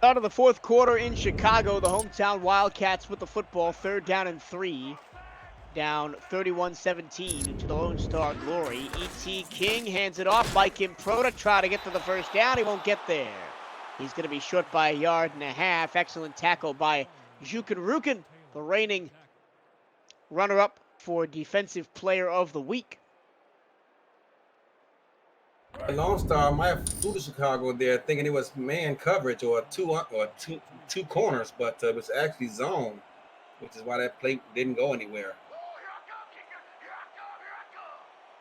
Out of the fourth quarter in Chicago, the hometown Wildcats with the football, 3rd down and 3. Down 31-17 to the Lone Star Glory. E.T. King hands it off. Mike Improta try to get to the 1st down. He won't get there. He's going to be short by 1.5 yards. Excellent tackle by Jukin Rukin, the reigning runner-up for Defensive Player of the Week. Lone Star might have flew to Chicago there thinking it was man coverage or two corners, but it was actually zone, which is why that play didn't go anywhere.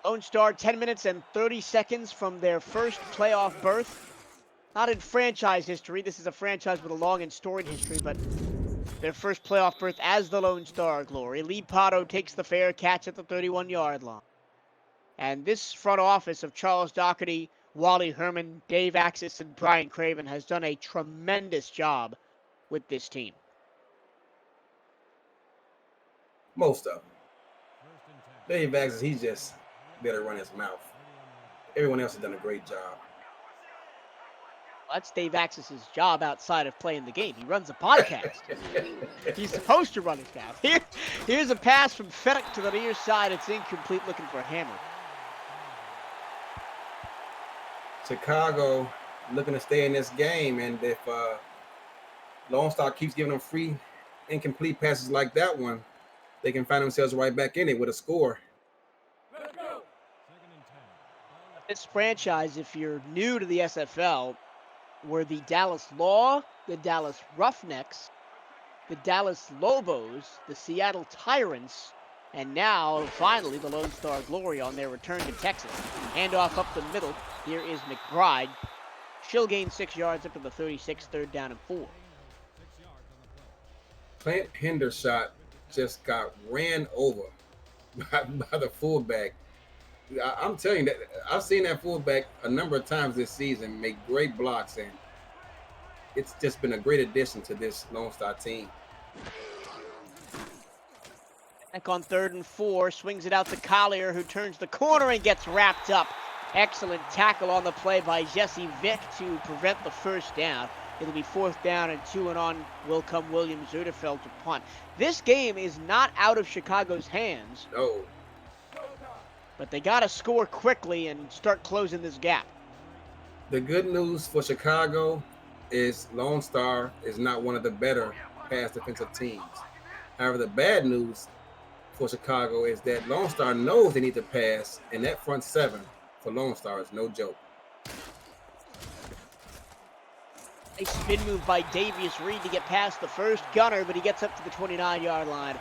Lone Star 10 minutes and 30 seconds from their first playoff berth. Not in franchise history. This is a franchise with a long and storied history, but their first playoff berth as the Lone Star Glory. Lee Potto takes the fair catch at the 31-yard line. And this front office of Charles Doherty, Wally Herman, Dave Axis, and Brian Craven has done a tremendous job with this team. Most of them. Dave Axis, he just better run his mouth. Everyone else has done a great job. That's Dave Axis's job outside of playing the game. He runs a podcast. He's supposed to run his pass. Here's a pass from Fennec to the near side. It's incomplete, looking for a hammer. Chicago looking to stay in this game, and if Lone Star keeps giving them free, incomplete passes like that one, they can find themselves right back in it with a score. This franchise, if you're new to the SFL, were the Dallas Law, the Dallas Roughnecks, the Dallas Lobos, the Seattle Tyrants, and now, finally, the Lone Star Glory on their return to Texas. Handoff up the middle. Here is McBride. She'll gain 6 yards up to the 36, 3rd down and 4. Clint Hendershot just got ran over by the fullback. I'm telling you that I've seen that fullback a number of times this season make great blocks, and it's just been a great addition to this Lone Star team. Back on 3rd and 4, swings it out to Collier, who turns the corner and gets wrapped up. Excellent tackle on the play by Jesse Vick to prevent the first down. It'll be 4th down and 2 and on will come William Zuderfeld to punt. This game is not out of Chicago's hands. No. But they got to score quickly and start closing this gap. The good news for Chicago is Lone Star is not one of the better pass defensive teams. However, the bad news for Chicago is that Lone Star knows they need to pass, and that front 7 for Lone Star is no joke. A spin move by Davius Reed to get past the first gunner, but he gets up to the 29-yard line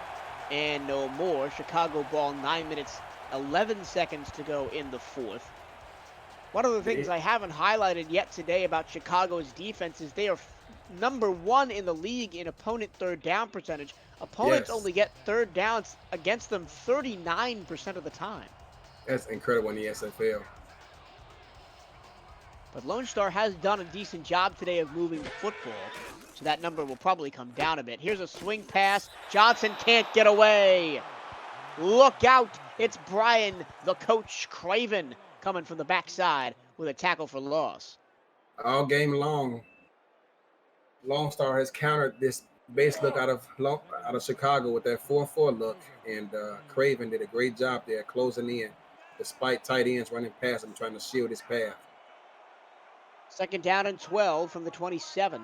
and no more. Chicago ball, 9 minutes, 11 seconds to go in the 4th. One of the things I haven't highlighted yet today about Chicago's defense is they are number 1 in the league in opponent 3rd down percentage. Opponents only get 3rd downs against them 39% of the time. That's incredible in the SFL. But Lone Star has done a decent job today of moving the football, so that number will probably come down a bit. Here's a swing pass. Johnson can't get away. Look out. It's Brian, the coach, Craven, coming from the backside with a tackle for loss. All game long, Lone Star has countered this base look out of Chicago with that 4-4 look, and Craven did a great job there closing in, despite tight ends running past him trying to shield his path. 2nd down and 12 from the 27.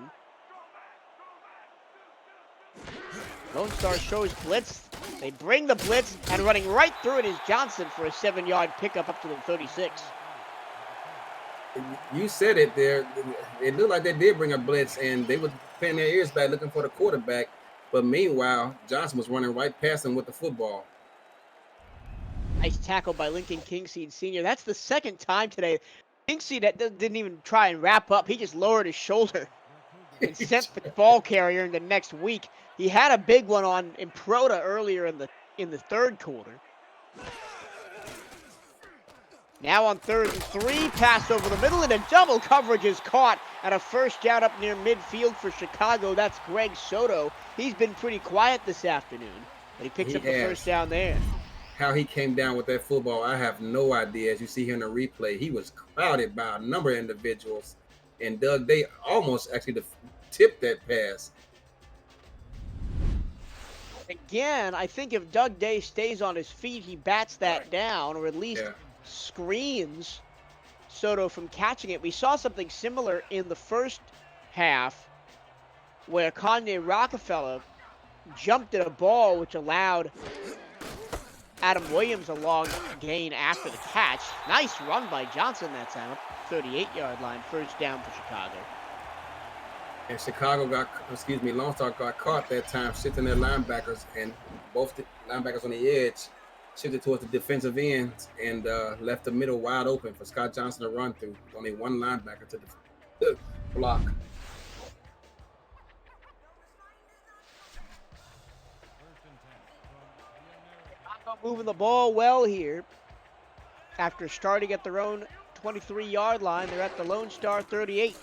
Lone Star shows blitz. They bring the blitz, and running right through it is Johnson for a 7-yard pickup up to the 36. You said it there. It looked like they did bring a blitz, and they were pinning their ears back looking for the quarterback. But meanwhile, Johnson was running right past him with the football. Nice tackle by Lincoln Kingseed Sr. That's the 2nd time today. Kingseed didn't even try and wrap up. He just lowered his shoulder and sent the ball carrier into next week. He had a big one on Improda earlier in the 3rd quarter. Now on 3rd and 3, pass over the middle, and a double coverage is caught, and a first down up near midfield for Chicago. That's Greg Soto. He's been pretty quiet this afternoon, but he picks up the first down there. How he came down with that football, I have no idea. As you see here in the replay, he was crowded by a number of individuals, and Doug Day almost actually tipped that pass. Again, I think if Doug Day stays on his feet, he bats that down, or at least screens Soto from catching it. We saw something similar in the first half where Kanye Rockefeller jumped at a ball which allowed Adam Williams a long gain after the catch. Nice run by Johnson that time, up 38-yard line, first down for Chicago. And Lone Star got caught that time shifting their linebackers, and both the linebackers on the edge shifted towards the defensive ends and left the middle wide open for Scott Johnson to run through. Only one linebacker to the block. Moving the ball well here. After starting at their own 23-yard line, they're at the Lone Star 38.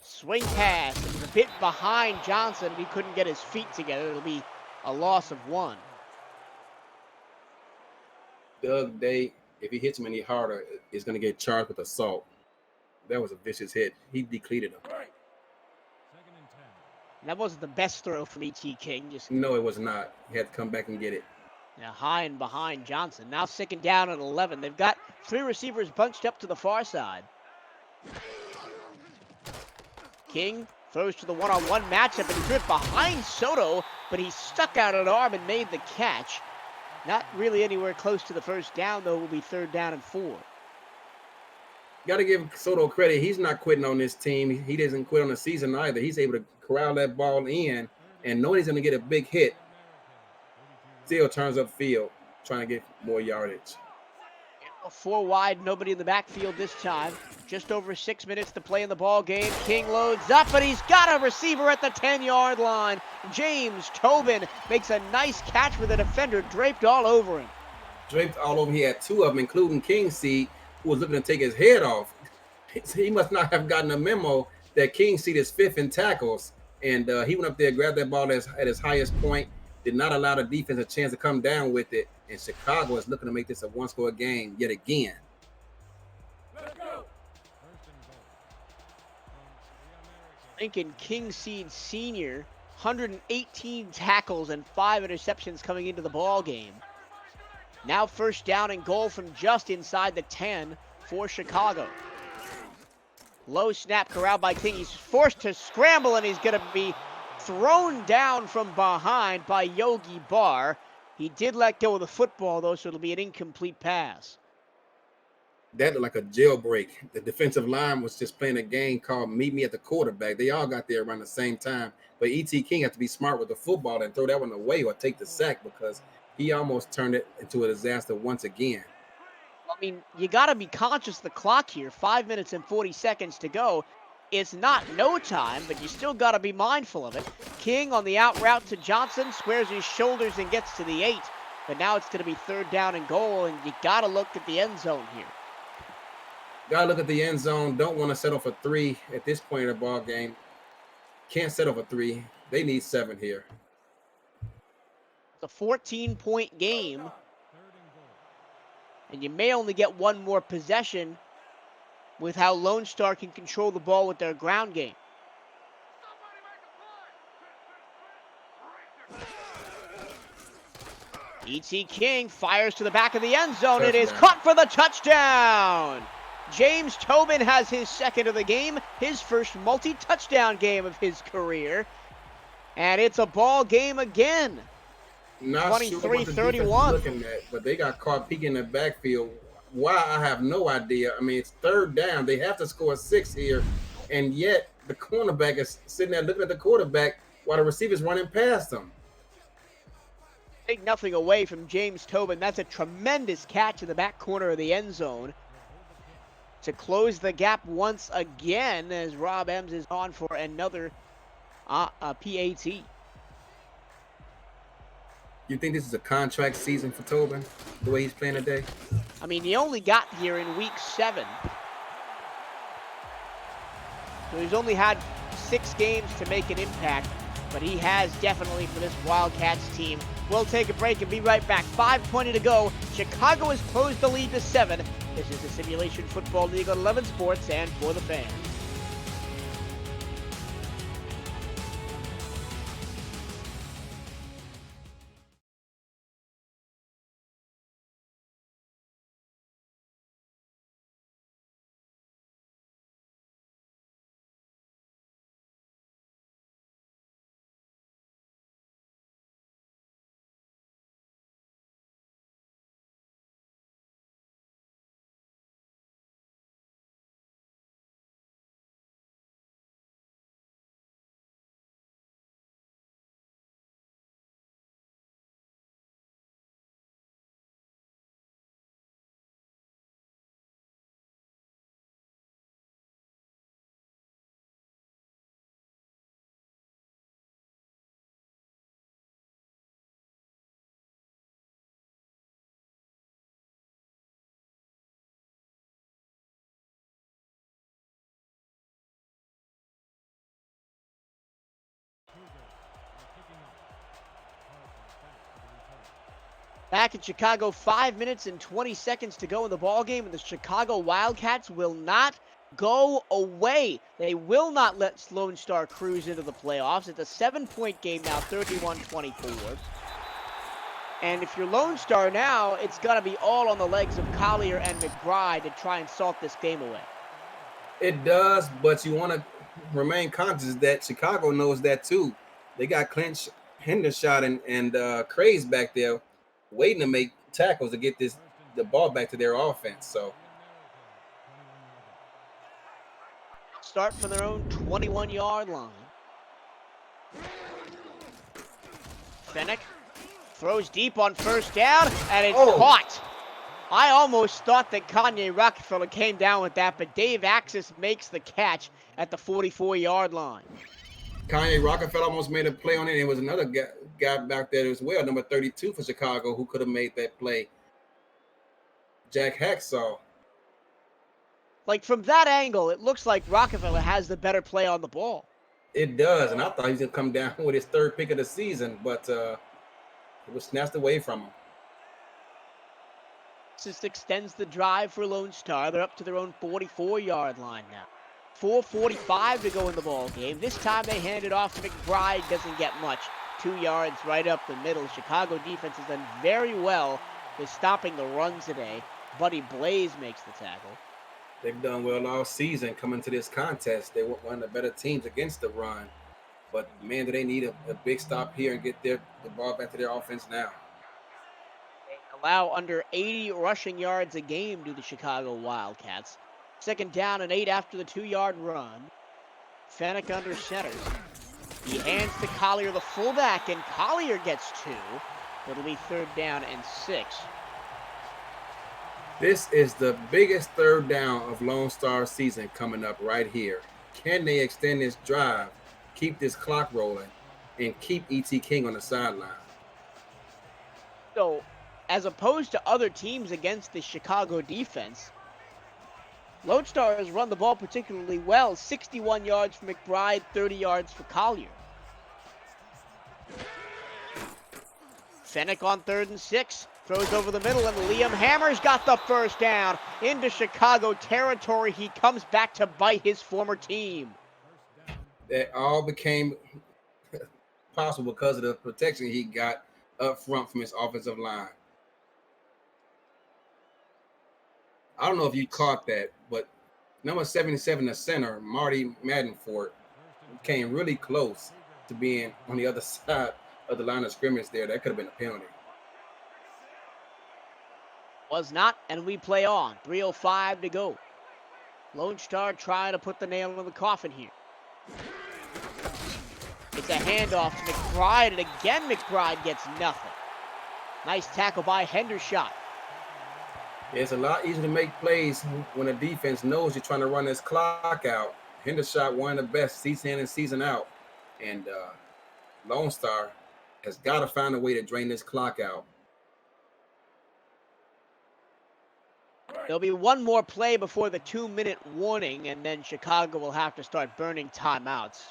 Swing pass. It was a bit behind Johnson. He couldn't get his feet together. It'll be a loss of 1. Doug Day, if he hits him any harder, is going to get charged with assault. That was a vicious hit. He depleted him. And that wasn't the best throw from E.T. King. Just No, it was not. He had to come back and get it. now high and behind Johnson. Now second down at 11. They've got 3 receivers bunched up to the far side. King throws to the one-on-one matchup, and he threw it behind Soto, but he stuck out an arm and made the catch. Not really anywhere close to the first down, though. It will be 3rd down and 4. Got to give Soto credit. He's not quitting on this team. He doesn't quit on the season either. He's able to corral that ball in and knowing he's going to get a big hit. Still turns up field, trying to get more yardage. 4 wide, nobody in the backfield this time. Just over 6 minutes to play in the ball game. King loads up, but he's got a receiver at the 10-yard line. James Tobin makes a nice catch with a defender draped all over him. Draped all over. He had 2 of them, including King Seed, who was looking to take his head off. He must not have gotten a memo that King Seed is 5th in tackles. And he went up there, grabbed that ball at his highest point, did not allow the defense a chance to come down with it. And Chicago is looking to make this a 1-score game yet again. Let's go. Lincoln King Seed Sr., 118 tackles and 5 interceptions coming into the ball game. Now 1st down and goal from just inside the 10 for Chicago. Low snap corralled by King. He's forced to scramble, and he's going to be thrown down from behind by Yogi Barr. He did let go of the football, though, so it'll be an incomplete pass. That looked like a jailbreak. The defensive line was just playing a game called Meet Me at the Quarterback. They all got there around the same time. But E.T. King had to be smart with the football and throw that one away or take the sack because he almost turned it into a disaster once again. I mean, you got to be conscious of the clock here. 5 minutes and 40 seconds to go. It's not no time, but you still got to be mindful of it. King on the out route to Johnson, squares his shoulders and gets to the 8. But now it's going to be 3rd down and goal, and you got to look at the end zone here. Got to look at the end zone. Don't want to settle for 3 at this point in the ball game. Can't settle for 3. They need 7 here. It's a 14-point game, and you may only get 1 more possession with how Lone Star can control the ball with their ground game. E.T. King fires to the back of the end zone. Touchdown. It is caught for the touchdown. James Tobin has his 2nd of the game, his first multi-touchdown game of his career. And it's a ball game again. Not 23-31. Looking at, but they got caught peeking in the backfield. Why, I have no idea. I mean, it's 3rd down. They have to score 6 here. And yet the cornerback is sitting there looking at the quarterback while the receiver's running past him. Take nothing away from James Tobin. That's a tremendous catch in the back corner of the end zone to close the gap once again as Rob Ems is on for another PAT. You think this is a contract season for Tobin, the way he's playing today? I mean, he only got here in week 7. So he's only had 6 games to make an impact, but he has definitely for this Wildcats team. We'll take a break and be right back. 5:20 to go. Chicago has closed the lead to 7. This is the Simulation Football League on 11 Sports and for the fans. Back in Chicago, 5 minutes and 20 seconds to go in the ball game, and the Chicago Wildcats will not go away. They will not let Lone Star cruise into the playoffs. It's a 7-point game now, 31-24. And if you're Lone Star now, it's got to be all on the legs of Collier and McBride to try and salt this game away. It does, but you want to remain conscious that Chicago knows that too. They got Clint Hendershot and Craze back there waiting to make tackles to get the ball back to their offense. So Start from their own 21-yard line. Fennick throws deep on first down, and it's caught. I almost thought that Kanye Rockefeller came down with that, but Dave Axis makes the catch at the 44-yard line. Kanye Rockefeller almost made a play on it. And it was another guy back there as well, number 32 for Chicago, who could have made that play. Jack Hacksaw. Like, from that angle, it looks like Rockefeller has the better play on the ball. It does, and I thought he was going to come down with his third pick of the season, but it was snatched away from him. This extends the drive for Lone Star. They're up to their own 44-yard line now. 4:45 to go in the ball game. This time they hand it off to McBride. Doesn't get much. 2 yards right up the middle. Chicago defense has done very well with stopping the run today. Buddy Blaze makes the tackle. They've done well all season coming to this contest. They were one of the better teams against the run. But, man, do they need a big stop here and get the ball back to their offense now. They allow under 80 rushing yards a game to the Chicago Wildcats. 2nd down and 8 after the 2-yard run. Fennick under center. He hands to Collier, the fullback, and Collier gets 2. It'll be 3rd down and 6. This is the biggest 3rd down of Lone Star season coming up right here. Can they extend this drive, keep this clock rolling, and keep E.T. King on the sideline? So, as opposed to other teams against the Chicago defense, Lone Star has run the ball particularly well. 61 yards for McBride, 30 yards for Collier. Fennick on 3rd and 6. Throws over the middle, and Liam Hammer's got the first down into Chicago territory. He comes back to bite his former team. That all became possible because of the protection he got up front from his offensive line. I don't know if you caught that, but number 77, the center, Marty Maddenford, came really close to being on the other side of the line of scrimmage there. That could have been a penalty. Was not, and we play on. 3:05 to go. Lone Star trying to put the nail in the coffin here. It's a handoff to McBride, and again McBride gets nothing. Nice tackle by Hendershot. It's a lot easier to make plays when a defense knows you're trying to run this clock out. Hendershot, one of the best season in and season out. And Lone Star has got to find a way to drain this clock out. There'll be one more play before the 2-minute warning, and then Chicago will have to start burning timeouts.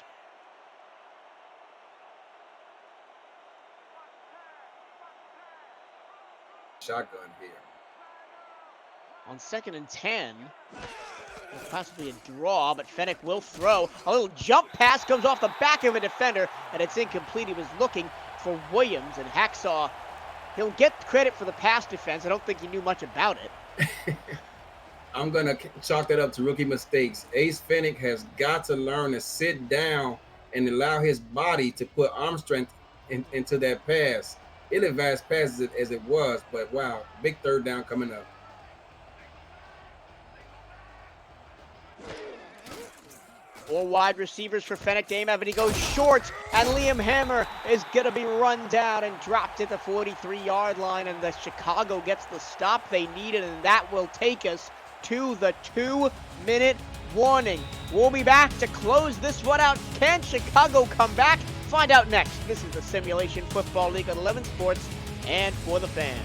Shotgun here. On 2nd and 10, possibly a draw, but Fennick will throw. A little jump pass comes off the back of a defender, and it's incomplete. He was looking for Williams, and Hacksaw, he'll get credit for the pass defense. I don't think he knew much about it. I'm going to chalk that up to rookie mistakes. Ace Fennick has got to learn to sit down and allow his body to put arm strength into that pass. Ill-advised pass as it was, but wow, big 3rd down coming up. Four wide receivers for Fennick to aim at, but he goes short, and Liam Hammer is going to be run down and dropped at the 43-yard line, and the Chicago gets the stop they needed, and that will take us to the 2-minute warning. We'll be back to close this one out. Can Chicago come back? Find out next. This is the Simulation Football League on 11 Sports and for the fans.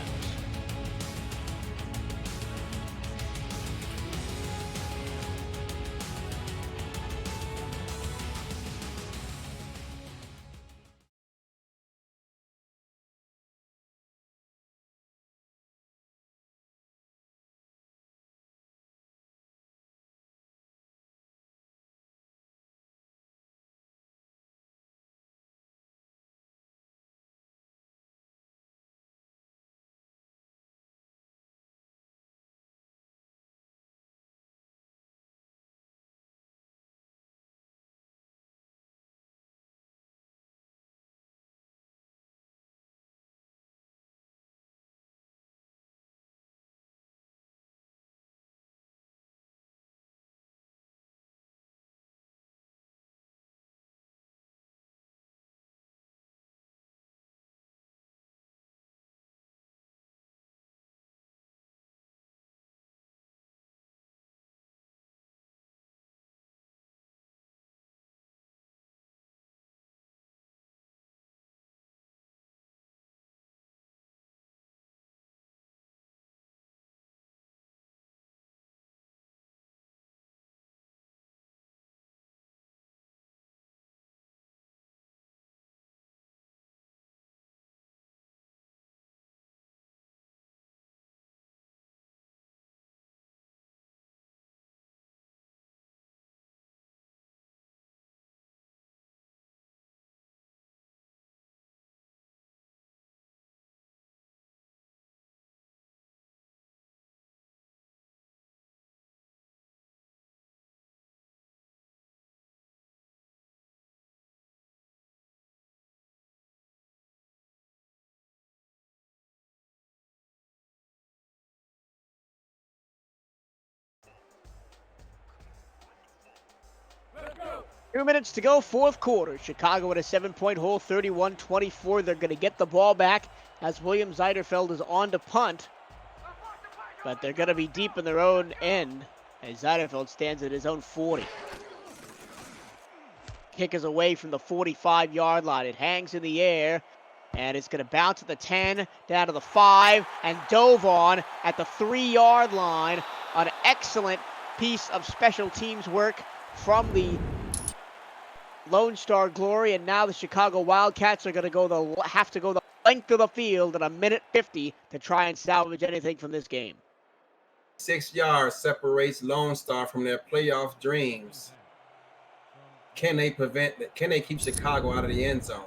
2 minutes to go, fourth quarter. Chicago at a 7-point hole, 31-24. They're going to get the ball back as William Zeiderfeld is on to punt. But they're going to be deep in their own end as Zeiderfeld stands at his own 40. Kick is away from the 45-yard line. It hangs in the air, and it's going to bounce at the 10, down to the 5, and dove on at the 3-yard line. An excellent piece of special teams work from the Lone Star Glory, and now the Chicago Wildcats are going to have to go the length of the field in a minute 50 to try and salvage anything from this game. 6 yards separates Lone Star from their playoff dreams. Can they keep Chicago out of the end zone?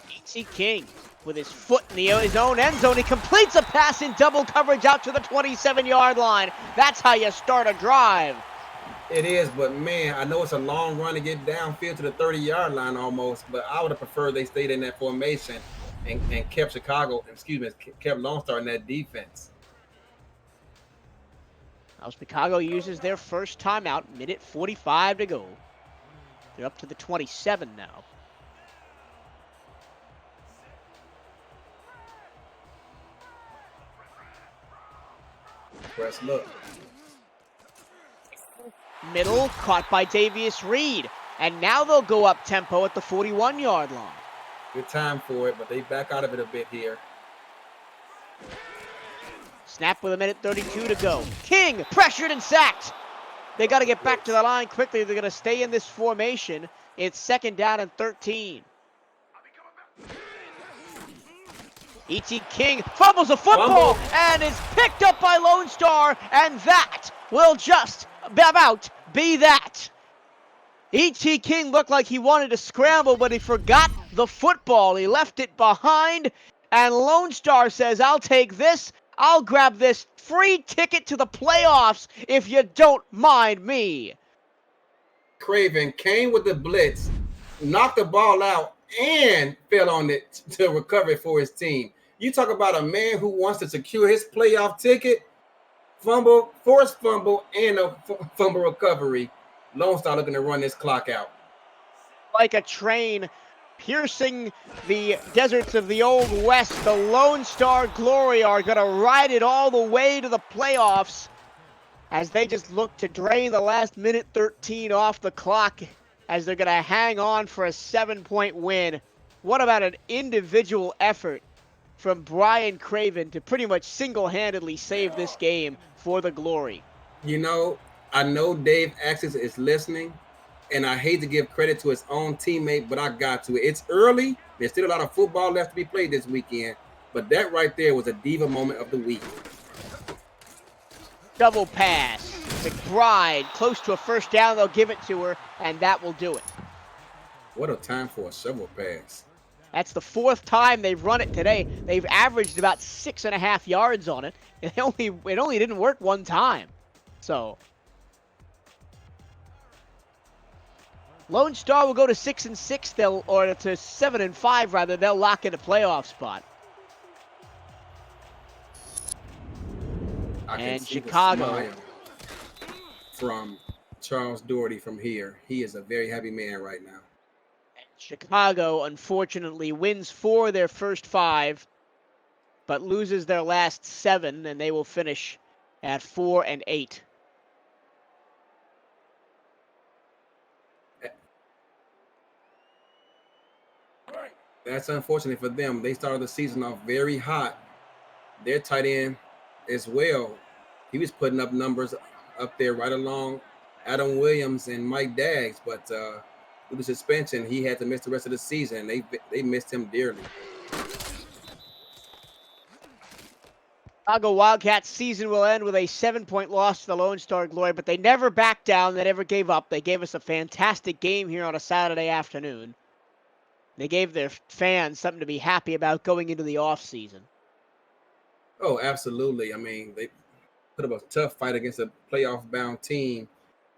E.T. King with his foot in his own end zone. He completes a pass in double coverage out to the 27-yard line. That's how you start a drive. It is, but man, I know it's a long run to get downfield to the 30-yard line almost, but I would have preferred they stayed in that formation and kept kept Lone Star in that defense. Now Chicago uses their first timeout, minute 45 to go. They're up to the 27 now. Press look. Middle, caught by Davius Reed. And now they'll go up tempo at the 41-yard line. Good time for it, but they back out of it a bit here. Snap with a minute 32 to go. King pressured and sacked. They got to get back to the line quickly. They're going to stay in this formation. It's 2nd down and 13. E.T. King fumbles a football and is picked up by Lone Star, and that will just about be that. E.T. King looked like he wanted to scramble, but he forgot the football. He left it behind, and Lone Star says, I'll take this. I'll grab this free ticket to the playoffs if you don't mind me. Craven came with the blitz, knocked the ball out, and fell on it to recover it for his team. You talk about a man who wants to secure his playoff ticket, forced fumble, and a fumble recovery. Lone Star looking to run this clock out. Like a train piercing the deserts of the Old West, the Lone Star Glory are going to ride it all the way to the playoffs as they just look to drain the last minute 13 off the clock as they're going to hang on for a 7-point win. What about an individual effort from Brian Craven to pretty much single-handedly save this game for the Glory? You know, I know Dave Axis is listening, and I hate to give credit to his own teammate, but I got to. It's early. There's still a lot of football left to be played this weekend, but that right there was a diva moment of the week. Double pass. McBride, close to a first down. They'll give it to her, and that will do it. What a time for a shovel pass. That's the 4th time they've run it today. They've averaged about 6.5 yards on it. It only didn't work one time. So Lone Star will go to 6-6. Or to 7-5 rather. They'll lock in a playoff spot. And Chicago from Charles Doherty from here. He is a very happy man right now. Chicago, unfortunately, wins 4 of their first 5, but loses their last 7, and they will finish at 4-8. That's unfortunate for them. They started the season off very hot. Their tight end as well. He was putting up numbers up there right along Adam Williams and Mike Daggs, but with the suspension, he had to miss the rest of the season. They missed him dearly. Chicago Wildcats season will end with a 7-point loss to the Lone Star Glory, but they never backed down. They never gave up. They gave us a fantastic game here on a Saturday afternoon. They gave their fans something to be happy about going into the offseason. Oh, absolutely. I mean, they put up a tough fight against a playoff-bound team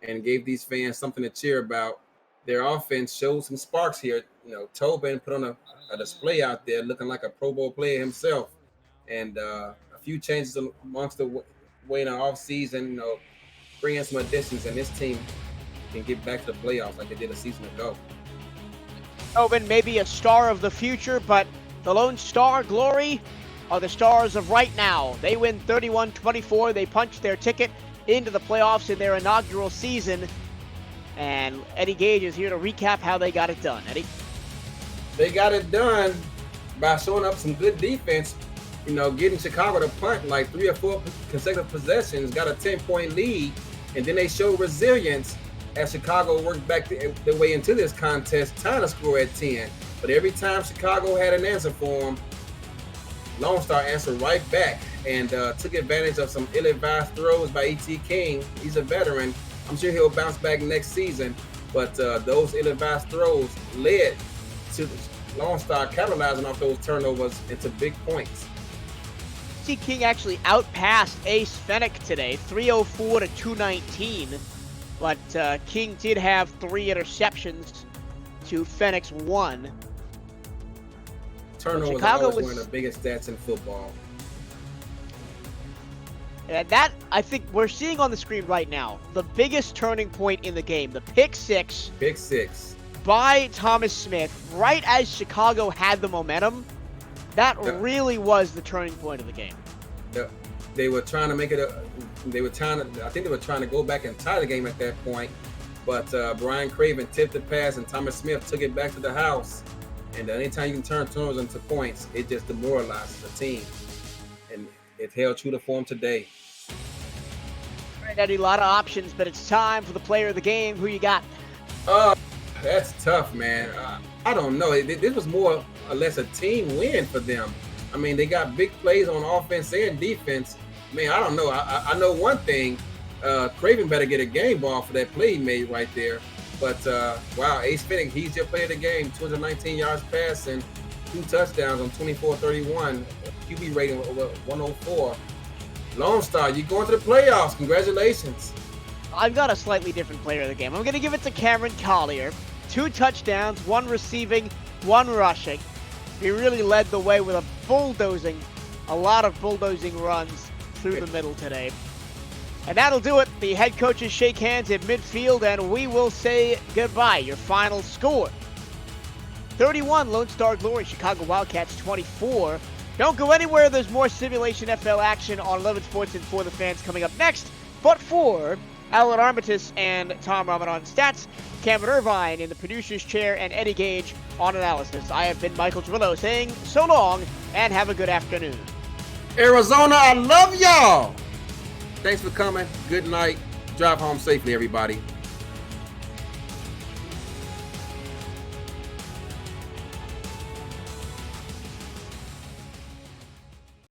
and gave these fans something to cheer about. Their offense showed some sparks here. You know, Tobin put on a display out there looking like a Pro Bowl player himself. And a few changes amongst the way in the off season, bring in some additions, and this team can get back to the playoffs like they did a season ago. Owen may be a star of the future, but the Lone Star Glory are the stars of right now. They win 31-24. They punched their ticket into the playoffs in their inaugural season. And Eddie Gage is here to recap how they got it done. Eddie? They got it done by showing up some good defense, getting Chicago to punt like 3 or 4 consecutive possessions, got a 10-point lead, and then they showed resilience as Chicago worked back their way into this contest, trying to score at 10. But every time Chicago had an answer for them, Lone Star answered right back and took advantage of some ill-advised throws by E.T. King. He's a veteran. I'm sure he'll bounce back next season. But those ill-advised throws led to Lone Star capitalizing off those turnovers into big points. E.T. King actually outpassed Ace Fenech today, 304 to 219. But King did have 3 interceptions to Fenech's 1. Turnovers are always one of the biggest stats in football. And that, I think, we're seeing on the screen right now, the biggest turning point in the game, the pick six. Pick 6. By Thomas Smith, right as Chicago had the momentum. That really was the turning point of the game. They were trying to make it I think they were trying to go back and tie the game at that point. But Brian Craven tipped the pass and Thomas Smith took it back to the house. And anytime you can turn turnovers into points, it just demoralizes the team. And it held true to form today. All right, Eddie, a lot of options, but it's time for the player of the game. Who you got? That's tough, man. I don't know. This was more or less a team win for them. I mean, they got big plays on offense and defense. Man, I don't know. I know one thing. Craven better get a game ball for that play he made right there. But, wow, Ace Fenech, he's your player of the game. 219 yards passing, 2 touchdowns on 24-31. QB rating over 104. Lone Star, you're going to the playoffs. Congratulations. I've got a slightly different player of the game. I'm going to give it to Cameron Collier. 2 touchdowns, 1 receiving, 1 rushing. He really led the way with a lot of bulldozing runs through the middle today. And that'll do it. The head coaches shake hands at midfield, and we will say goodbye. Your final score: 31 Lone Star Glory, Chicago Wildcats 24. Don't go anywhere. There's more Simulationfl action on 11 Sports and For the Fans coming up next. But for Alan Armitage and Tom Rahman on stats, Cameron Irvine in the producer's chair, and Eddie Gage on analysis, I have been Michael Trillo saying so long and have a good afternoon. Arizona, I love y'all. Thanks for coming. Good night. Drive home safely, everybody.